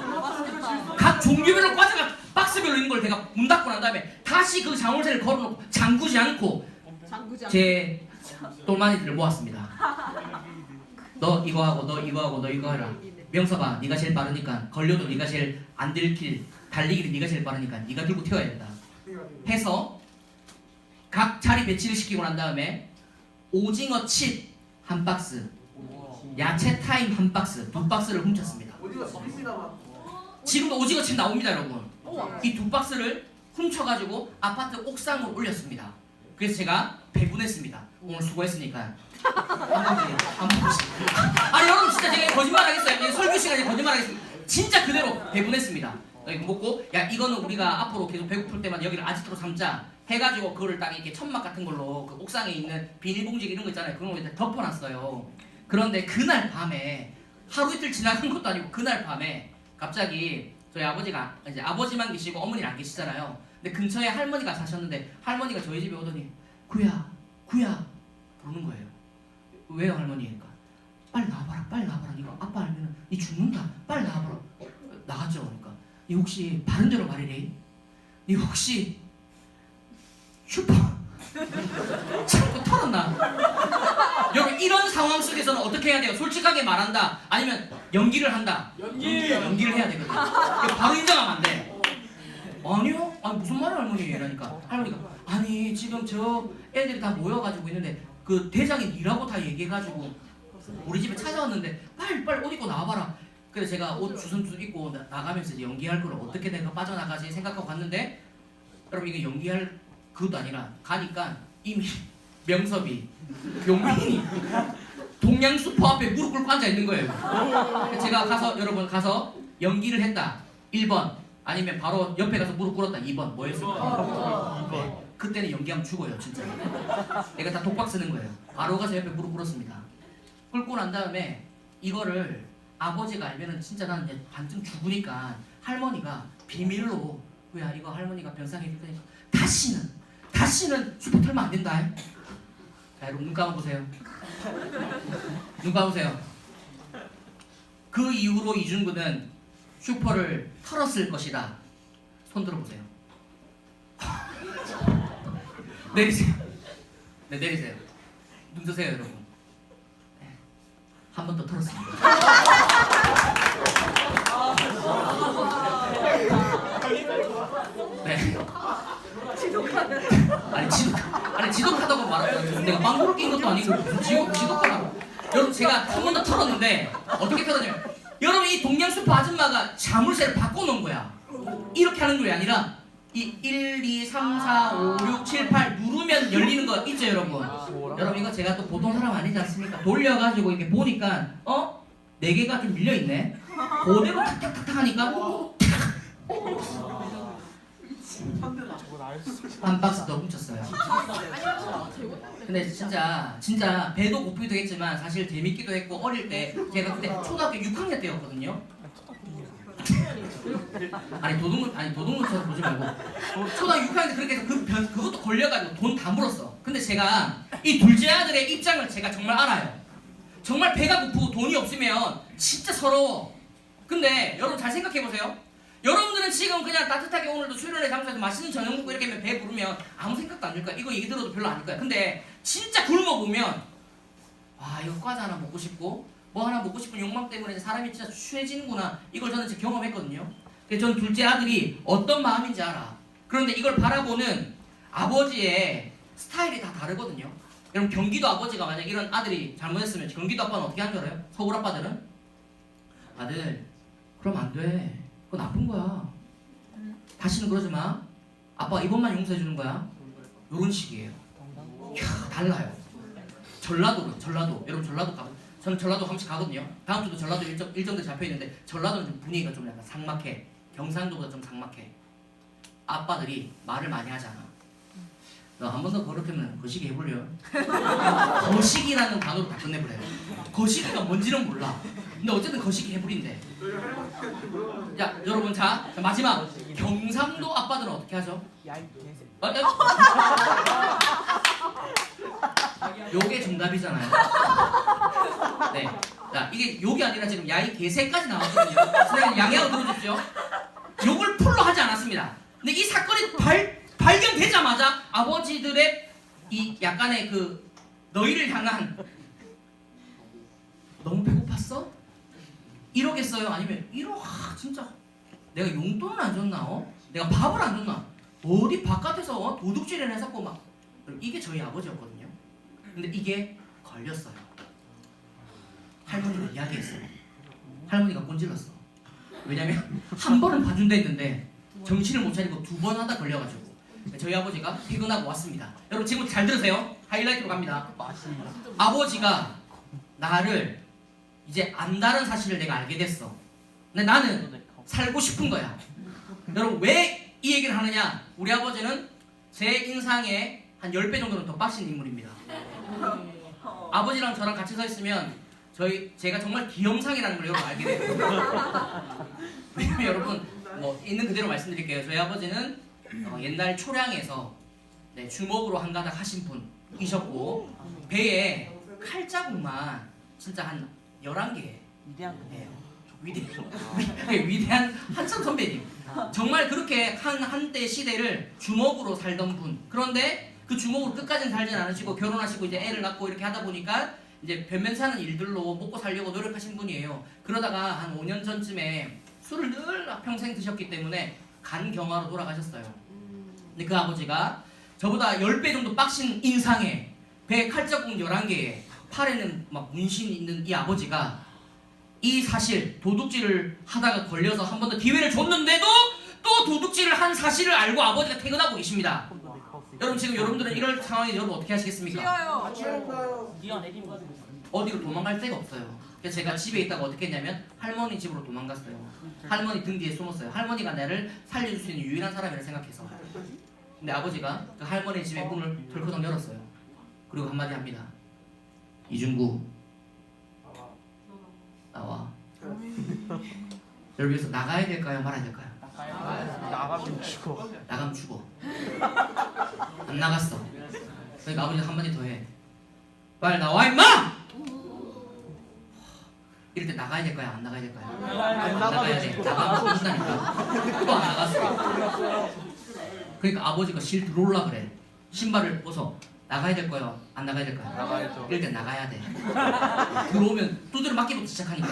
각 종류별로 과자가 박스별로 있는 걸 제가 문 닫고 난 다음에 다시 그 자물쇠를 걸어놓고 잠그지 않고 제 똘마니들을 모았습니다. 너 이거 하고 너 이거 하고 너 이거 해라. 명섭아, 네가 제일 빠르니까 걸려도 네가 제일 안 들킬, 달리기를 네가 제일 빠르니까 네가 들고 튀어야 된다 해서 각 자리 배치를 시키고 난 다음에 오징어 칩 한 박스, 야채 타임 한 박스, 2박스를 훔쳤습니다. 어디가 섭입니다만. 지금도 오징어 칩 나옵니다, 여러분. 이 2박스를 훔쳐가지고 아파트 옥상으로 올렸습니다. 그래서 제가 배분했습니다. 오늘 수고했으니까 한 번씩. 아니 여러분 진짜 제가 거짓말하겠어요. 설교 시간에 거짓말하겠습니다. 진짜 그대로 배분했습니다. 여기 먹고 야 이거는 우리가 앞으로 계속 배고플 때마다 여기를 아지트로 삼자 해가지고 그거를 딱 이렇게 천막 같은 걸로 그 옥상에 있는 비닐봉지 이런 거 있잖아요. 그런 거 일단 덮어놨어요. 그런데 그날 밤에 하루 이틀 지나간 것도 아니고 그날 밤에 갑자기 저희 아버지가 이제 아버지만 계시고 어머니는 안 계시잖아요. 근데 근처에 할머니가 사셨는데 할머니가 저희 집에 오더니 구야 부르는 거예요. 왜요 할머니? 그러니까 빨리 나와봐라. 이거 아빠 알면은 니 죽는다. 빨리 나와봐라. 나갔죠. 그러니까 니 혹시 바른 대로 말이래. 니 혹시 슈퍼 자꾸 털었나? 여러분 이런 상황 속에서는 어떻게 해야 돼요? 솔직하게 말한다? 아니면 연기를 한다? 연기를 해야 되거든. 바로 인정하면 안 돼. 아니요? 아니 무슨 말이야 할머니? 이러니까 할머니가 아니 지금 저 애들이 다 모여가지고 있는데 그 대장이 니라고 다 얘기해가지고 우리 집에 찾아왔는데 빨리 옷 입고 나와봐라. 그래서 제가 옷 주섬주섬 입고 나가면서 이제 연기할 걸 어떻게 내가 빠져나가지 생각하고 갔는데 여러분 이게 연기할 그것도 아니라 가니까 이미 명섭이 용민이 동양 슈퍼 앞에 무릎 꿇고 앉아 있는 거예요. 제가 가서 연기를 했다 1번 아니면 바로 옆에 가서 무릎 꿇었다 2번 뭐였을까요? 2번. 그때는 연기하면 죽어요 진짜. 내가 다 독박 쓰는 거예요. 바로 가서 옆에 무릎 꿇었습니다. 꿇고 난 다음에 이거를 아버지가 알면은 진짜 나는 이제 반쯤 죽으니까 할머니가 비밀로 야 이거 할머니가 변상해 줄 테니까 다시는 슈퍼 털면 안 된다. 자 여러분 눈 감아보세요. 눈 감아보세요. 그 이후로 이중구는 슈퍼를 털었을 것이다. 손 들어보세요. 내리세요. 네 내리세요. 눈 뜨세요 여러분. 네. 한 번 더 털었습니다. 네. 아니 지독하다고 말하면 내가 망고를 낀 것도 아니고 무슨 지독하다고. 여러분 제가 한 번 더 털었는데 어떻게 털었냐면 여러분 이 동양 슈퍼 아줌마가 자물쇠를 바꿔놓은 거야. 이렇게 하는 게 아니라 이 1, 2, 3, 4, 5, 6, 7, 8 누르면 열리는 거 있죠 여러분. 여러분 이거 제가 또 보통 사람 아니지 않습니까? 돌려가지고 이렇게 보니까 4개가 좀 밀려있네. 그대로 탁탁탁탁 하니까 한 박스 더 훔쳤어요. 근데 진짜 배도 고프기도 했지만 사실 재밌기도 했고 어릴 때 제가 그때 초등학교 6학년 때였거든요. 아니 도둑놈처럼 보지 말고 초등학교 6학년 때 그렇게 해서 그것도 걸려가지고 돈 다 물었어. 근데 제가 이 둘째 아들의 입장을 제가 정말 알아요. 정말 배가 고프고 돈이 없으면 진짜 서러워. 근데 여러분 잘 생각해보세요. 여러분들은 지금 그냥 따뜻하게 오늘도 수련회 장소에서 맛있는 저녁 먹고 이렇게 하면 배 부르면 아무 생각도 안 들 거야. 이거 얘기 들어도 별로 안 들 거야. 근데 진짜 굶어보면 와 이거 과자 하나 먹고 싶고 뭐 하나 먹고 싶은 욕망 때문에 사람이 진짜 취해지는구나. 이걸 저는 진짜 경험했거든요. 그래서 저는 둘째 아들이 어떤 마음인지 알아. 그런데 이걸 바라보는 아버지의 스타일이 다 다르거든요. 여러분 경기도 아버지가 만약 이런 아들이 잘못했으면 경기도 아빠는 어떻게 한 줄 알아요? 서울 아빠들은 아들 그럼 안 돼. 그거 나쁜 거야. 다시는 그러지 마. 아빠가 이번만 용서해 주는 거야. 요런 식이에요. 이야, 달라요. 전라도. 여러분 전라도 가. 저는 전라도 한 번씩 가거든요. 다음 주도 전라도 일정도 잡혀 있는데 전라도는 좀 분위기가 좀 약간 삭막해. 경상도보다 좀 삭막해. 아빠들이 말을 많이 하잖아. 너 한 번 더 그렇게 하면 거시기 해볼려. 거시기라는 단어로 다 끝내버려요. 거시기가 뭔지는 몰라. 근데 어쨌든 거시기 해버린대. 자 여러분 자 마지막 경상도 아빠들은 어떻게 하죠? 요게 정답이잖아요. 네. 자 이게 욕이 아니라 지금 야이 개새까지 나왔거든요. 선생님 양해하고 들어주십시오. 욕을 풀로 하지 않았습니다. 근데 이 사건이 발견되자마자 아버지들의 이 약간의 그 너희를 향한 너무 배고팠어? 이러겠어요? 아니면 진짜 내가 용돈을 안 줬나? 내가 밥을 안 줬나? 어디 바깥에서 도둑질을 했었고 막 이게 저희 아버지였거든요. 근데 이게 걸렸어요. 할머니가 이야기했어요. 할머니가 꼰질렀어. 왜냐면 한 번은 봐준다 했는데 정신을 못 차리고 두 번 하다 걸려가지고 저희 아버지가 퇴근하고 왔습니다. 여러분 지금 잘 들으세요. 하이라이트로 갑니다. 아버지가 나를 이제 안다는 사실을 내가 알게 됐어. 근데 나는 살고 싶은 거야. 여러분 왜 이 얘기를 하느냐? 우리 아버지는 제 인상에 한 10배 정도는 더 빡신 인물입니다. 아버지랑 저랑 같이 서 있으면 제가 정말 기형상이라는 걸 여러분 알게 돼요. 왜냐면 여러분 뭐 있는 그대로 말씀드릴게요. 저희 아버지는 옛날 초량에서 주먹으로 한 가닥 하신 분이셨고 배에 칼자국만 진짜 한 11개 위대한 한참 선배님. 정말 그렇게 한때 시대를 주먹으로 살던 분. 그런데 그 주먹으로 끝까지는 살진 않으시고 결혼하시고 이제 애를 낳고 이렇게 하다 보니까 이제 변면사는 일들로 먹고 살려고 노력하신 분이에요. 그러다가 한 5년 전쯤에 술을 늘 평생 드셨기 때문에 간경화로 돌아가셨어요. 근데 그 아버지가 저보다 10배 정도 빡신 인상에 배에 칼자국 11개에 팔에는 막 문신이 있는 이 아버지가 이 사실 도둑질을 하다가 걸려서 한 번 더 기회를 줬는데도 또 도둑질을 한 사실을 알고 아버지가 퇴근하고 계십니다. 여러분 지금 여러분들은 이럴 상황에 여러분 어떻게 하시겠습니까? 어디로 도망갈 데가 없어요. 그래서 제가 집에 있다가 어떻게 했냐면 할머니 집으로 도망갔어요. 할머니 등 뒤에 숨었어요. 할머니가 나를 살려줄 수 있는 유일한 사람이라 생각해서. 근데 아버지가 그 할머니 집의 문을 덜커덕 열었어요. 그리고 한마디 합니다. 이중구 나와. 여러분 여기서 나가야 될까요? 말아야 될까요? 나가면 죽어. 나가면 죽어. 안 나갔어. 그러니까 아버지가 한마디 더 해. 빨리 나와 임마! 이럴 때 나가야 될까요? 안 나가야 될까요? 안 나가야 돼. 나가면 죽는다니까. 또 안 나갔어. 그러니까 아버지가 실 들어올라 그래. 신발을 벗어. 나가야 될 거예요? 안 나가야 될까요? 나가야죠. 이럴 때 나가야 돼. 들어오면 두드려 맞기부터 시작하니까.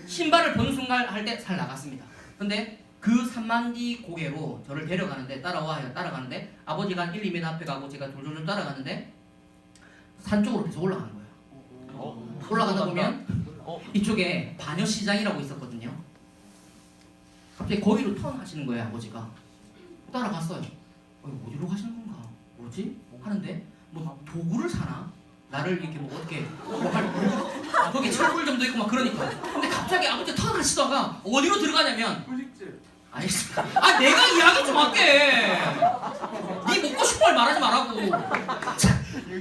신발을 벗는 순간 할 때 살 나갔습니다. 근데 그 3만디 고개로 저를 데려가는데 따라가는데 아버지가 한 1, 2m 앞에 가고 제가 졸졸졸 따라가는데 산 쪽으로 계속 올라가는 거예요. 올라가다 보면 이쪽에 반여시장이라고 있었거든요. 갑자기 거기로 턴하시는 거예요. 아버지가 따라갔어요. 어디로 가시는 건가? 뭐지? 하는데 뭐 도구를 사나? 나를 이렇게 뭐 어떻게 거기 철불점도 있고 막 그러니까. 근데 갑자기 아버지가 턴하시다가 어디로 들어가냐면 아니, 내가 이야기 좀 할게. 네 먹고 싶은 걸 말하지 말라고. 자,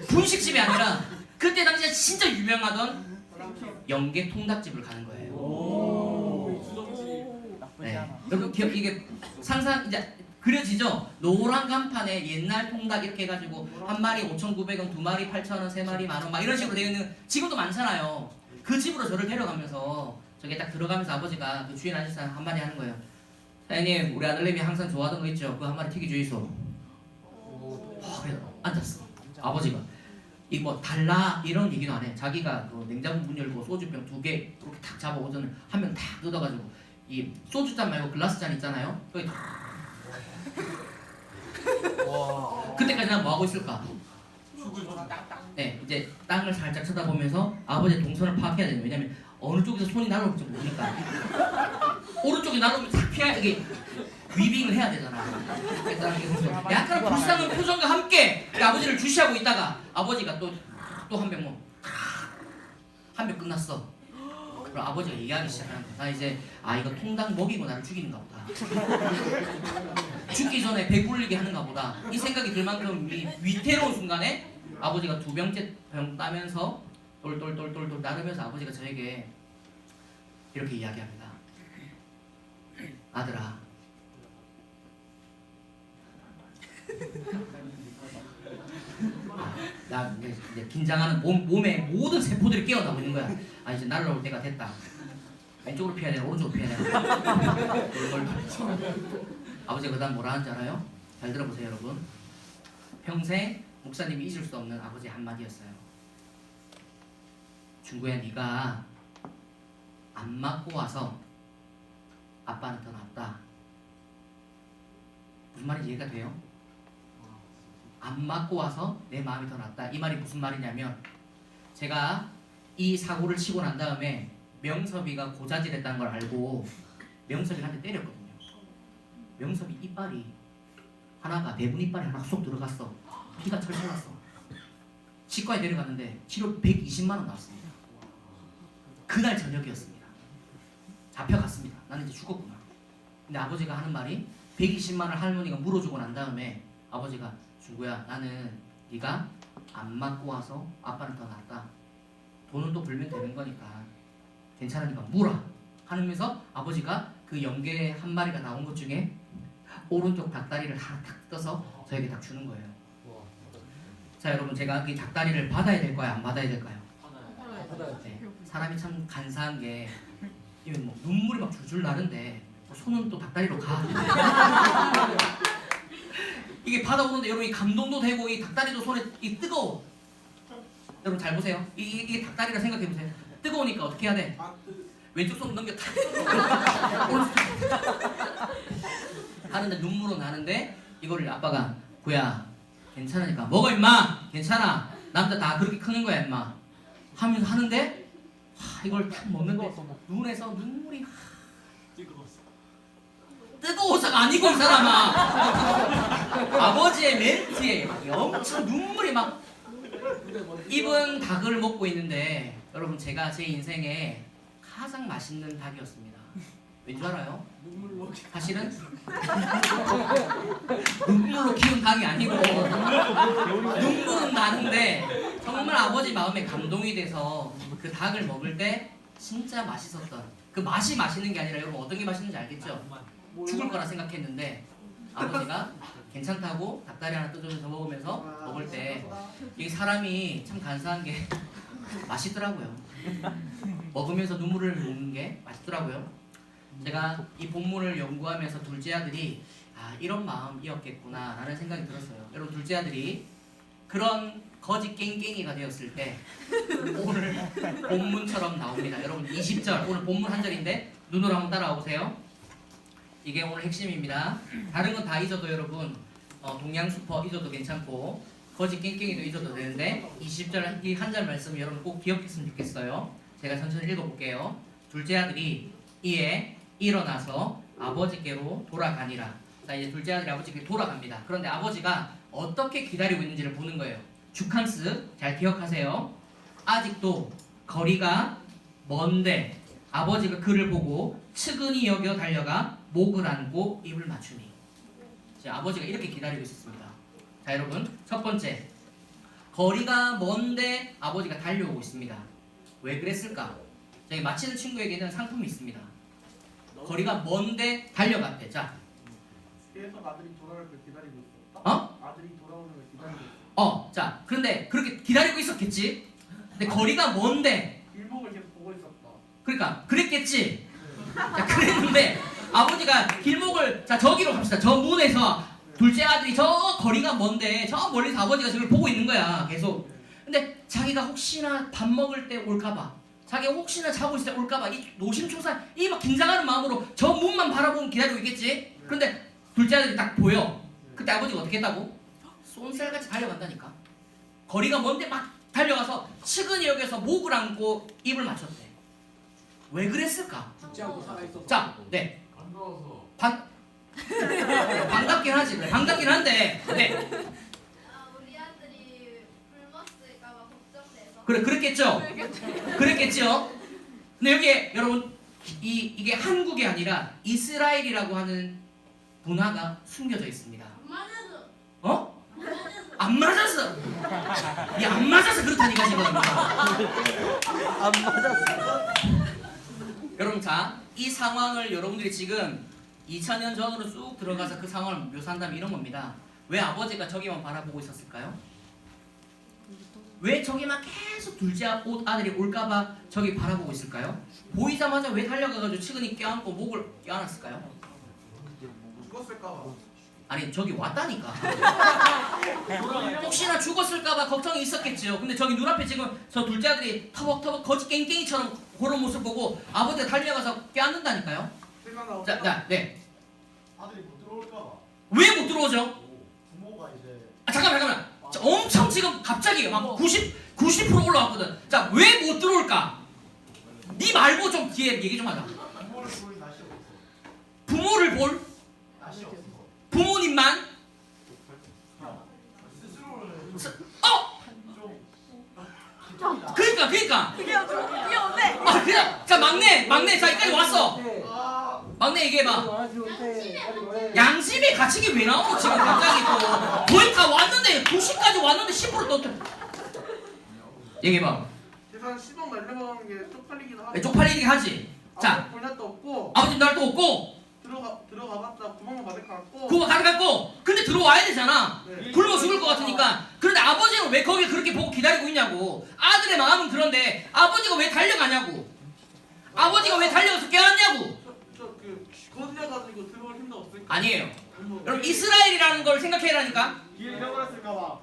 분식집이 아니라 그때 당시에 진짜 유명하던 영계 통닭집을 가는 거예요. 네. 여러분 이게 상상 이제 그려지죠? 노란 간판에 옛날 통닭 이렇게 해가지고 한 마리 5,900원, 두 마리 8,000원, 세 마리 10,000원 막 이런 식으로 되어 있는 지금도 많잖아요. 그 집으로 저를 데려가면서 저게 딱 들어가면서 아버지가 그 주인 아저씨 한마디 하는 거예요. 사장님, 우리 아들내미 항상 좋아하던 거 있죠? 그거 한 마리 튀기 주이소. 그래 앉았어. 아버지가 이 뭐 달라 이런 얘기도 안 해. 자기가 그 냉장고 문 열고 소주병 2개 이렇게 탁 잡아 오전에 한 명 탁 뜯어가지고 이 소주잔 말고 글라스 잔 있잖아요. 거기 그때까지 난 뭐 하고 있을까? 네, 이제 땅을 살짝 쳐다보면서 아버지의 동선을 파악해야 돼요. 왜냐면 어느 쪽에서 손이 날아올지 모르니까. 오른쪽이 날아오면 탁 피해야 이게 위빙을 해야 되잖아. 약간 불쌍한 표정과 함께 아버지를 주시하고 있다가 아버지가 또 한 병 뭐 한 병 끝났어. 그럼 아버지가 얘기하기 시작하는 거야. 나 이제 이거 통닭 먹이고 나를 죽이는가 보다. 죽기 전에 배불리게 하는가 보다. 이 생각이 들 만큼 위태로운 순간에 아버지가 2병째 병 따면서 똘똘똘똘똘 나르면서 아버지가 저에게 이렇게 이야기합니다. 아들아, 나 이제 긴장하는 몸의 모든 세포들이 깨어나고 있는 거야. 이제 날아올 때가 됐다. 왼쪽으로 피해야 되나 오른쪽으로 피해야 되나. 아버지가 그 다음 뭐라 하는지 알아요? 잘 들어보세요 여러분. 평생 목사님이 잊을 수 없는 아버지의 한마디였어요. 중구야, 네가 안 맞고 와서 아빠는 더 낫다. 무슨 말인지 이해가 돼요? 안 맞고 와서 내 마음이 더 낫다. 이 말이 무슨 말이냐면 제가 이 사고를 치고 난 다음에 명섭이가 고자질했다는 걸 알고 명섭이한테 때렸거든요. 명섭이 이빨이 하나가 대문 이빨이 하나 쏙 들어갔어. 피가 철철 났어. 치과에 데려갔는데 치료 120만 원 나왔습니다. 그날 저녁이었습니다. 잡혀갔습니다. 나는 이제 죽었구나. 근데 아버지가 하는 말이 120만 원 할머니가 물어주고 난 다음에 아버지가 중구야, 나는 네가 안 맞고 와서 아빠는 더 낫다. 돈은 또 벌면 되는 거니까 괜찮으니까 물어 하면서 아버지가 그 연계 한 마리가 나온 것 중에 오른쪽 닭다리를 하나 탁 떠서 저에게 딱 주는 거예요. 자 여러분, 제가 그 닭다리를 받아야 될까요? 안 받아야 될까요? 네. 사람이 참 간사한 게 이게 뭐 눈물이 막 줄줄 나는데 손은 또 닭다리로 가. 이게 받아오는데 여러분 이 감동도 되고 이 닭다리도 손에 이 뜨거워. 여러분 잘 보세요. 이게 닭다리라 생각해 보세요. 뜨거우니까 어떻게 해야 돼? 왼쪽 손 넘겨 탁. 하는데 눈물은 나는데 이거를 아빠가 구야 괜찮으니까 먹어 임마. 괜찮아. 남자 다 그렇게 크는 거야 임마. 하면서 하는데 이걸 탁 먹는데 눈에서 눈물이 뜨거워서가 아니고 이 사람아. 아버지의 멘트에 엄청 눈물이 막. 입은 닭을 먹고 있는데 여러분 제가 제 인생에 가장 맛있는 닭이었습니다. 왠 줄 알아요? 사실은 눈물로 키운 닭이 아니고 눈물은 나는데 정말 아버지 마음에 감동이 돼서 그 닭을 먹을 때 진짜 맛있었던 그 맛이 맛있는 게 아니라 여러분 어떤 게 맛있는지 알겠죠? 죽을 거라 생각했는데 아버지가 괜찮다고 닭다리 하나 뜯어서 먹으면서 먹을 때 이 사람이 참 간사한 게 맛있더라고요. 먹으면서 눈물을 먹는 게 맛있더라고요. 제가 이 본문을 연구하면서 둘째 아들이 이런 마음이었겠구나 라는 생각이 들었어요. 여러분 둘째 아들이 그런 거짓 깽깽이가 되었을 때 오늘 본문처럼 나옵니다. 여러분 20절 오늘 본문 한 절인데 눈으로 한번 따라와 보세요. 이게 오늘 핵심입니다. 다른 건 다 잊어도 여러분 동양 슈퍼 잊어도 괜찮고 거짓 깽깽이도 잊어도 되는데 20절 이 한 절 말씀 여러분 꼭 기억했으면 좋겠어요. 제가 천천히 읽어볼게요. 둘째 아들이 이에 일어나서 아버지께로 돌아가니라. 자 이제 둘째 아들이 아버지께 돌아갑니다. 그런데 아버지가 어떻게 기다리고 있는지를 보는 거예요. 주칸스 잘 기억하세요. 아직도 거리가 먼데 아버지가 그를 보고 측은히 여겨 달려가 목을 안고 입을 맞추니. 자, 아버지가 이렇게 기다리고 있었습니다. 자, 여러분, 첫 번째, 거리가 먼데 아버지가 달려오고 있습니다. 왜 그랬을까? 저기 맞히는 친구에게는 상품이 있습니다. 거리가 먼데 달려갔대. 자, 계속 아들이 돌아올 걸 기다리고 있어. 어? 아들이 돌아오는 걸 기다리고 있어. 자, 그런데 그렇게 기다리고 있었겠지? 근데 거리가 먼데, 길목을 계속 보고 있었다. 그러니까 그랬겠지? 자, 그랬는데 아버지가 길목을, 자, 저기로 갑시다. 저 문에서 둘째 아들이 저 거리가 먼데 저 멀리서 아버지가 저걸 보고 있는 거야, 계속. 근데 자기가 혹시나 밥 먹을 때 올까봐, 자기가 혹시나 자고 있을 때 올까봐 이 노심초사, 이 막 긴장하는 마음으로 저 문만 바라보고 기다리고 있겠지? 그런데 둘째 아들이 딱 보여. 그때 아버지가 어떻게 했다고? 쏜살같이 달려간다니까. 거리가 먼데 막 달려가서 측은히 여기서 목을 안고 입을 맞췄대. 왜 그랬을까? 죽지 않고 살아있었어. 자, 네. 반갑긴 하지. 그래, 반갑긴 한데, 네. 우리 아들이 굶었을까봐 걱정돼서. 그래, 그랬겠죠? 그랬겠죠? 근데 여기에 여러분, 이게 한국이 아니라 이스라엘이라고 하는 문화가 숨겨져 있습니다. 맞아서. 어? 안 맞았어. 이 안 맞아서 그렇다니까 지금. 안 맞았어. 여러분, 자, 이 상황을 여러분들이 지금 2000년 전으로 쭉 들어가서 그 상황을 묘사한다면 이런 겁니다. 왜 아버지가 저기만 바라보고 있었을까요? 왜 저기만 계속 둘째 아들이 올까봐 저기 바라보고 있을까요? 보이자마자 왜 달려가가지고 측은히 껴안고 목을 껴안았을까요? 죽었을까봐. 아니, 저기 왔다니까. 혹시나 죽었을까봐 걱정이 있었겠죠. 근데 저기 눈앞에 지금 저 둘째 아들이 터벅터벅 거지 깽깽이처럼 그런 모습 보고 아버지가 달려가서 껴안는다니까요. 자, 네. 아들이 못 들어올까봐. 왜 못 들어오죠? 부모가 이제 잠깐만. 자, 엄청 지금 갑자기 막 90% 올라왔거든. 자, 왜 못 들어올까? 네 말고 좀 뒤에 얘기 좀 하자. 부모를 볼 날씨 없어. 부모를 볼 날씨 없어. 부모님만. 스스로를 그러니까. 그게 귀여운데. 아, 그냥 자, 막내 자, 여기까지 왔어. 막내 얘기해봐. 양심의 가책이 왜 나오노 지금 갑자기 또. 거의 다 왔는데 90까지 왔는데 10% 또. 얘기해봐. 재산 10억 날려먹는 게 쪽팔리기도 하고. 왜 쪽팔리게 하지? 자, 볼 날도 없고. 아버지 날 또 없고 들어가봤자 구멍만 받을 것 같고. 그거 가져갔고, 근데 들어와야 되잖아. 네. 굶어 죽을 것 같으니까. 그런데 아버지는 왜 거기 그렇게 보고 기다리고 있냐고. 아들의 마음은 그런데 아버지가 왜 달려가냐고. 아버지가 왜 달려가서 껴안냐고. 저그 거들려가지고 들어올 힘도 없을 거. 아니에요. 여러분, 이스라엘이라는 걸 생각해라니까. 길 잃어버렸을까봐.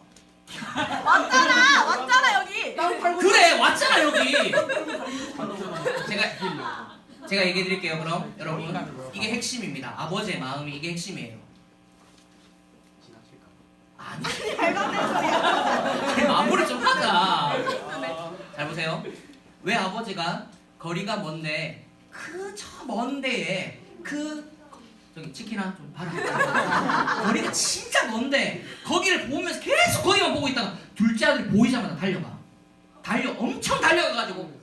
왔잖아 여기. 그래, 왔잖아 여기. 제가 얘기해 드릴게요. 그럼 여러분, 이게 핵심입니다. 아버지의 마음이 이게 핵심이에요. 아니, 마무리 좀 하자. 잘 보세요. 왜 아버지가 거리가 먼데 그 저 먼 데에 저기 치킨아 좀 봐라. 거리가 진짜 먼데 거기를 보면서 계속 거기만 보고 있다가 둘째 아들이 보이자마자 엄청 달려가가지고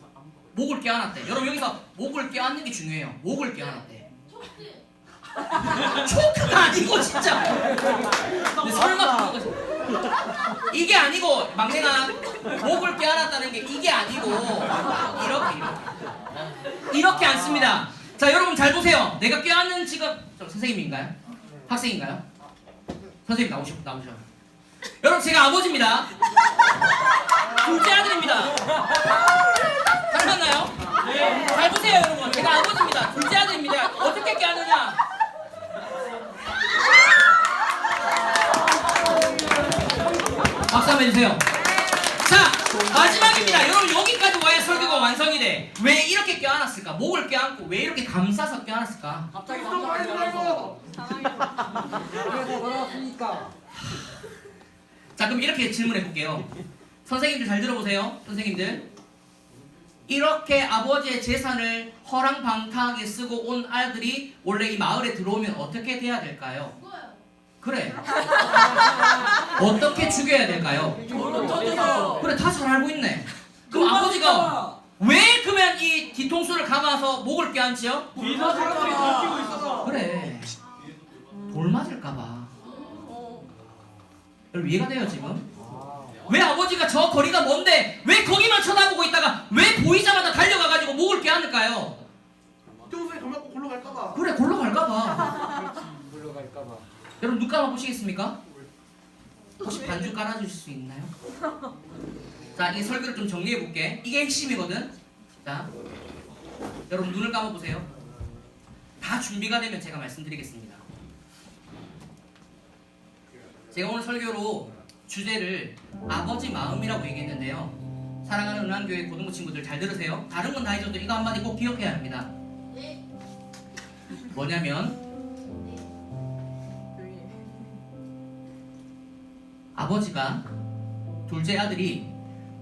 목을 껴안았대. 여러분, 여기서 목을 껴안는 게 중요해요. 목을 껴안았대. 초크가 아니고 진짜. 근데 설마 그거 이게 아니고, 막내가 목을 껴안았다는 게 이게 아니고 이렇게 않습니다. 자, 여러분 잘 보세요. 내가 껴안는 직업 선생님인가요? 학생인가요? 선생님 나오셔. 여러분, 제가 아버지입니다. 둘째 아들입니다. 잘 봤나요? 네. 잘 보세요, 여러분. 제가 아버지입니다. 둘째 아들입니다. 어떻게 껴안느냐? 박수 한번 해주세요. 자, 마지막입니다. 여러분, 여기까지 와야 설교가 완성이 돼. 왜 이렇게 껴안았을까? 목을 껴안고 왜 이렇게 감싸서 껴안았을까? 갑자기 깜짝 놀라고. 그래서 돌아왔으니까. 자, 그럼 이렇게 질문해 볼게요. 선생님들 잘 들어보세요. 선생님들, 이렇게 아버지의 재산을 허랑방탕하게 쓰고 온 아들이 원래 이 마을에 들어오면 어떻게 돼야 될까요? 죽어요. 그래. 어떻게 죽여야 될까요? 그래, 다 잘 알고 있네. 그럼 아버지가 왜 그러면 이 뒤통수를 감아서 목을 껴안지요? 뒤에서 사람들이 들키고 있어서. 그래. 돌 맞을까봐. 여러분 이해가 돼요 지금? 왜 아버지가 저 거리가 먼데 왜 거기만 쳐다보고 있다가 왜 보이자마자 달려가가지고 목을 껴안을까요? 뒤통수에 더 맞고 골로 갈까봐. 그래 골로 갈까봐. 물러갈까봐. 여러분 눈 감아 보시겠습니까? 혹시 반주 깔아주실 수 있나요? 자, 이 설교를 좀 정리해 볼게. 이게 핵심이거든. 자, 여러분 눈을 감아 보세요. 다 준비가 되면 제가 말씀드리겠습니다. 제가 오늘 설교로 주제를 아버지 마음이라고 얘기했는데요. 사랑하는 은한교회 고등부 친구들 잘 들으세요. 다른 건 다 잊어도 이거 한마디 꼭 기억해야 합니다. 네. 뭐냐면 아버지가 둘째 아들이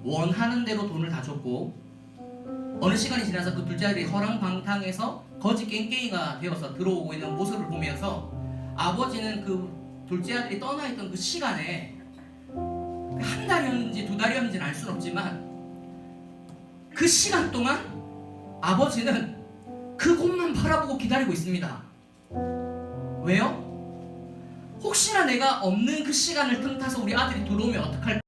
원하는 대로 돈을 다 줬고 어느 시간이 지나서 그 둘째 아들이 허랑방탕해서 거지 깽깽이가 되어서 들어오고 있는 모습을 보면서 아버지는 그 둘째 아들이 떠나 있던 그 시간에 한 달이었는지 두 달이었는지는 알 수는 없지만 그 시간 동안 아버지는 그곳만 바라보고 기다리고 있습니다. 왜요? 혹시나 내가 없는 그 시간을 틈타서 우리 아들이 들어오면 어떡할까?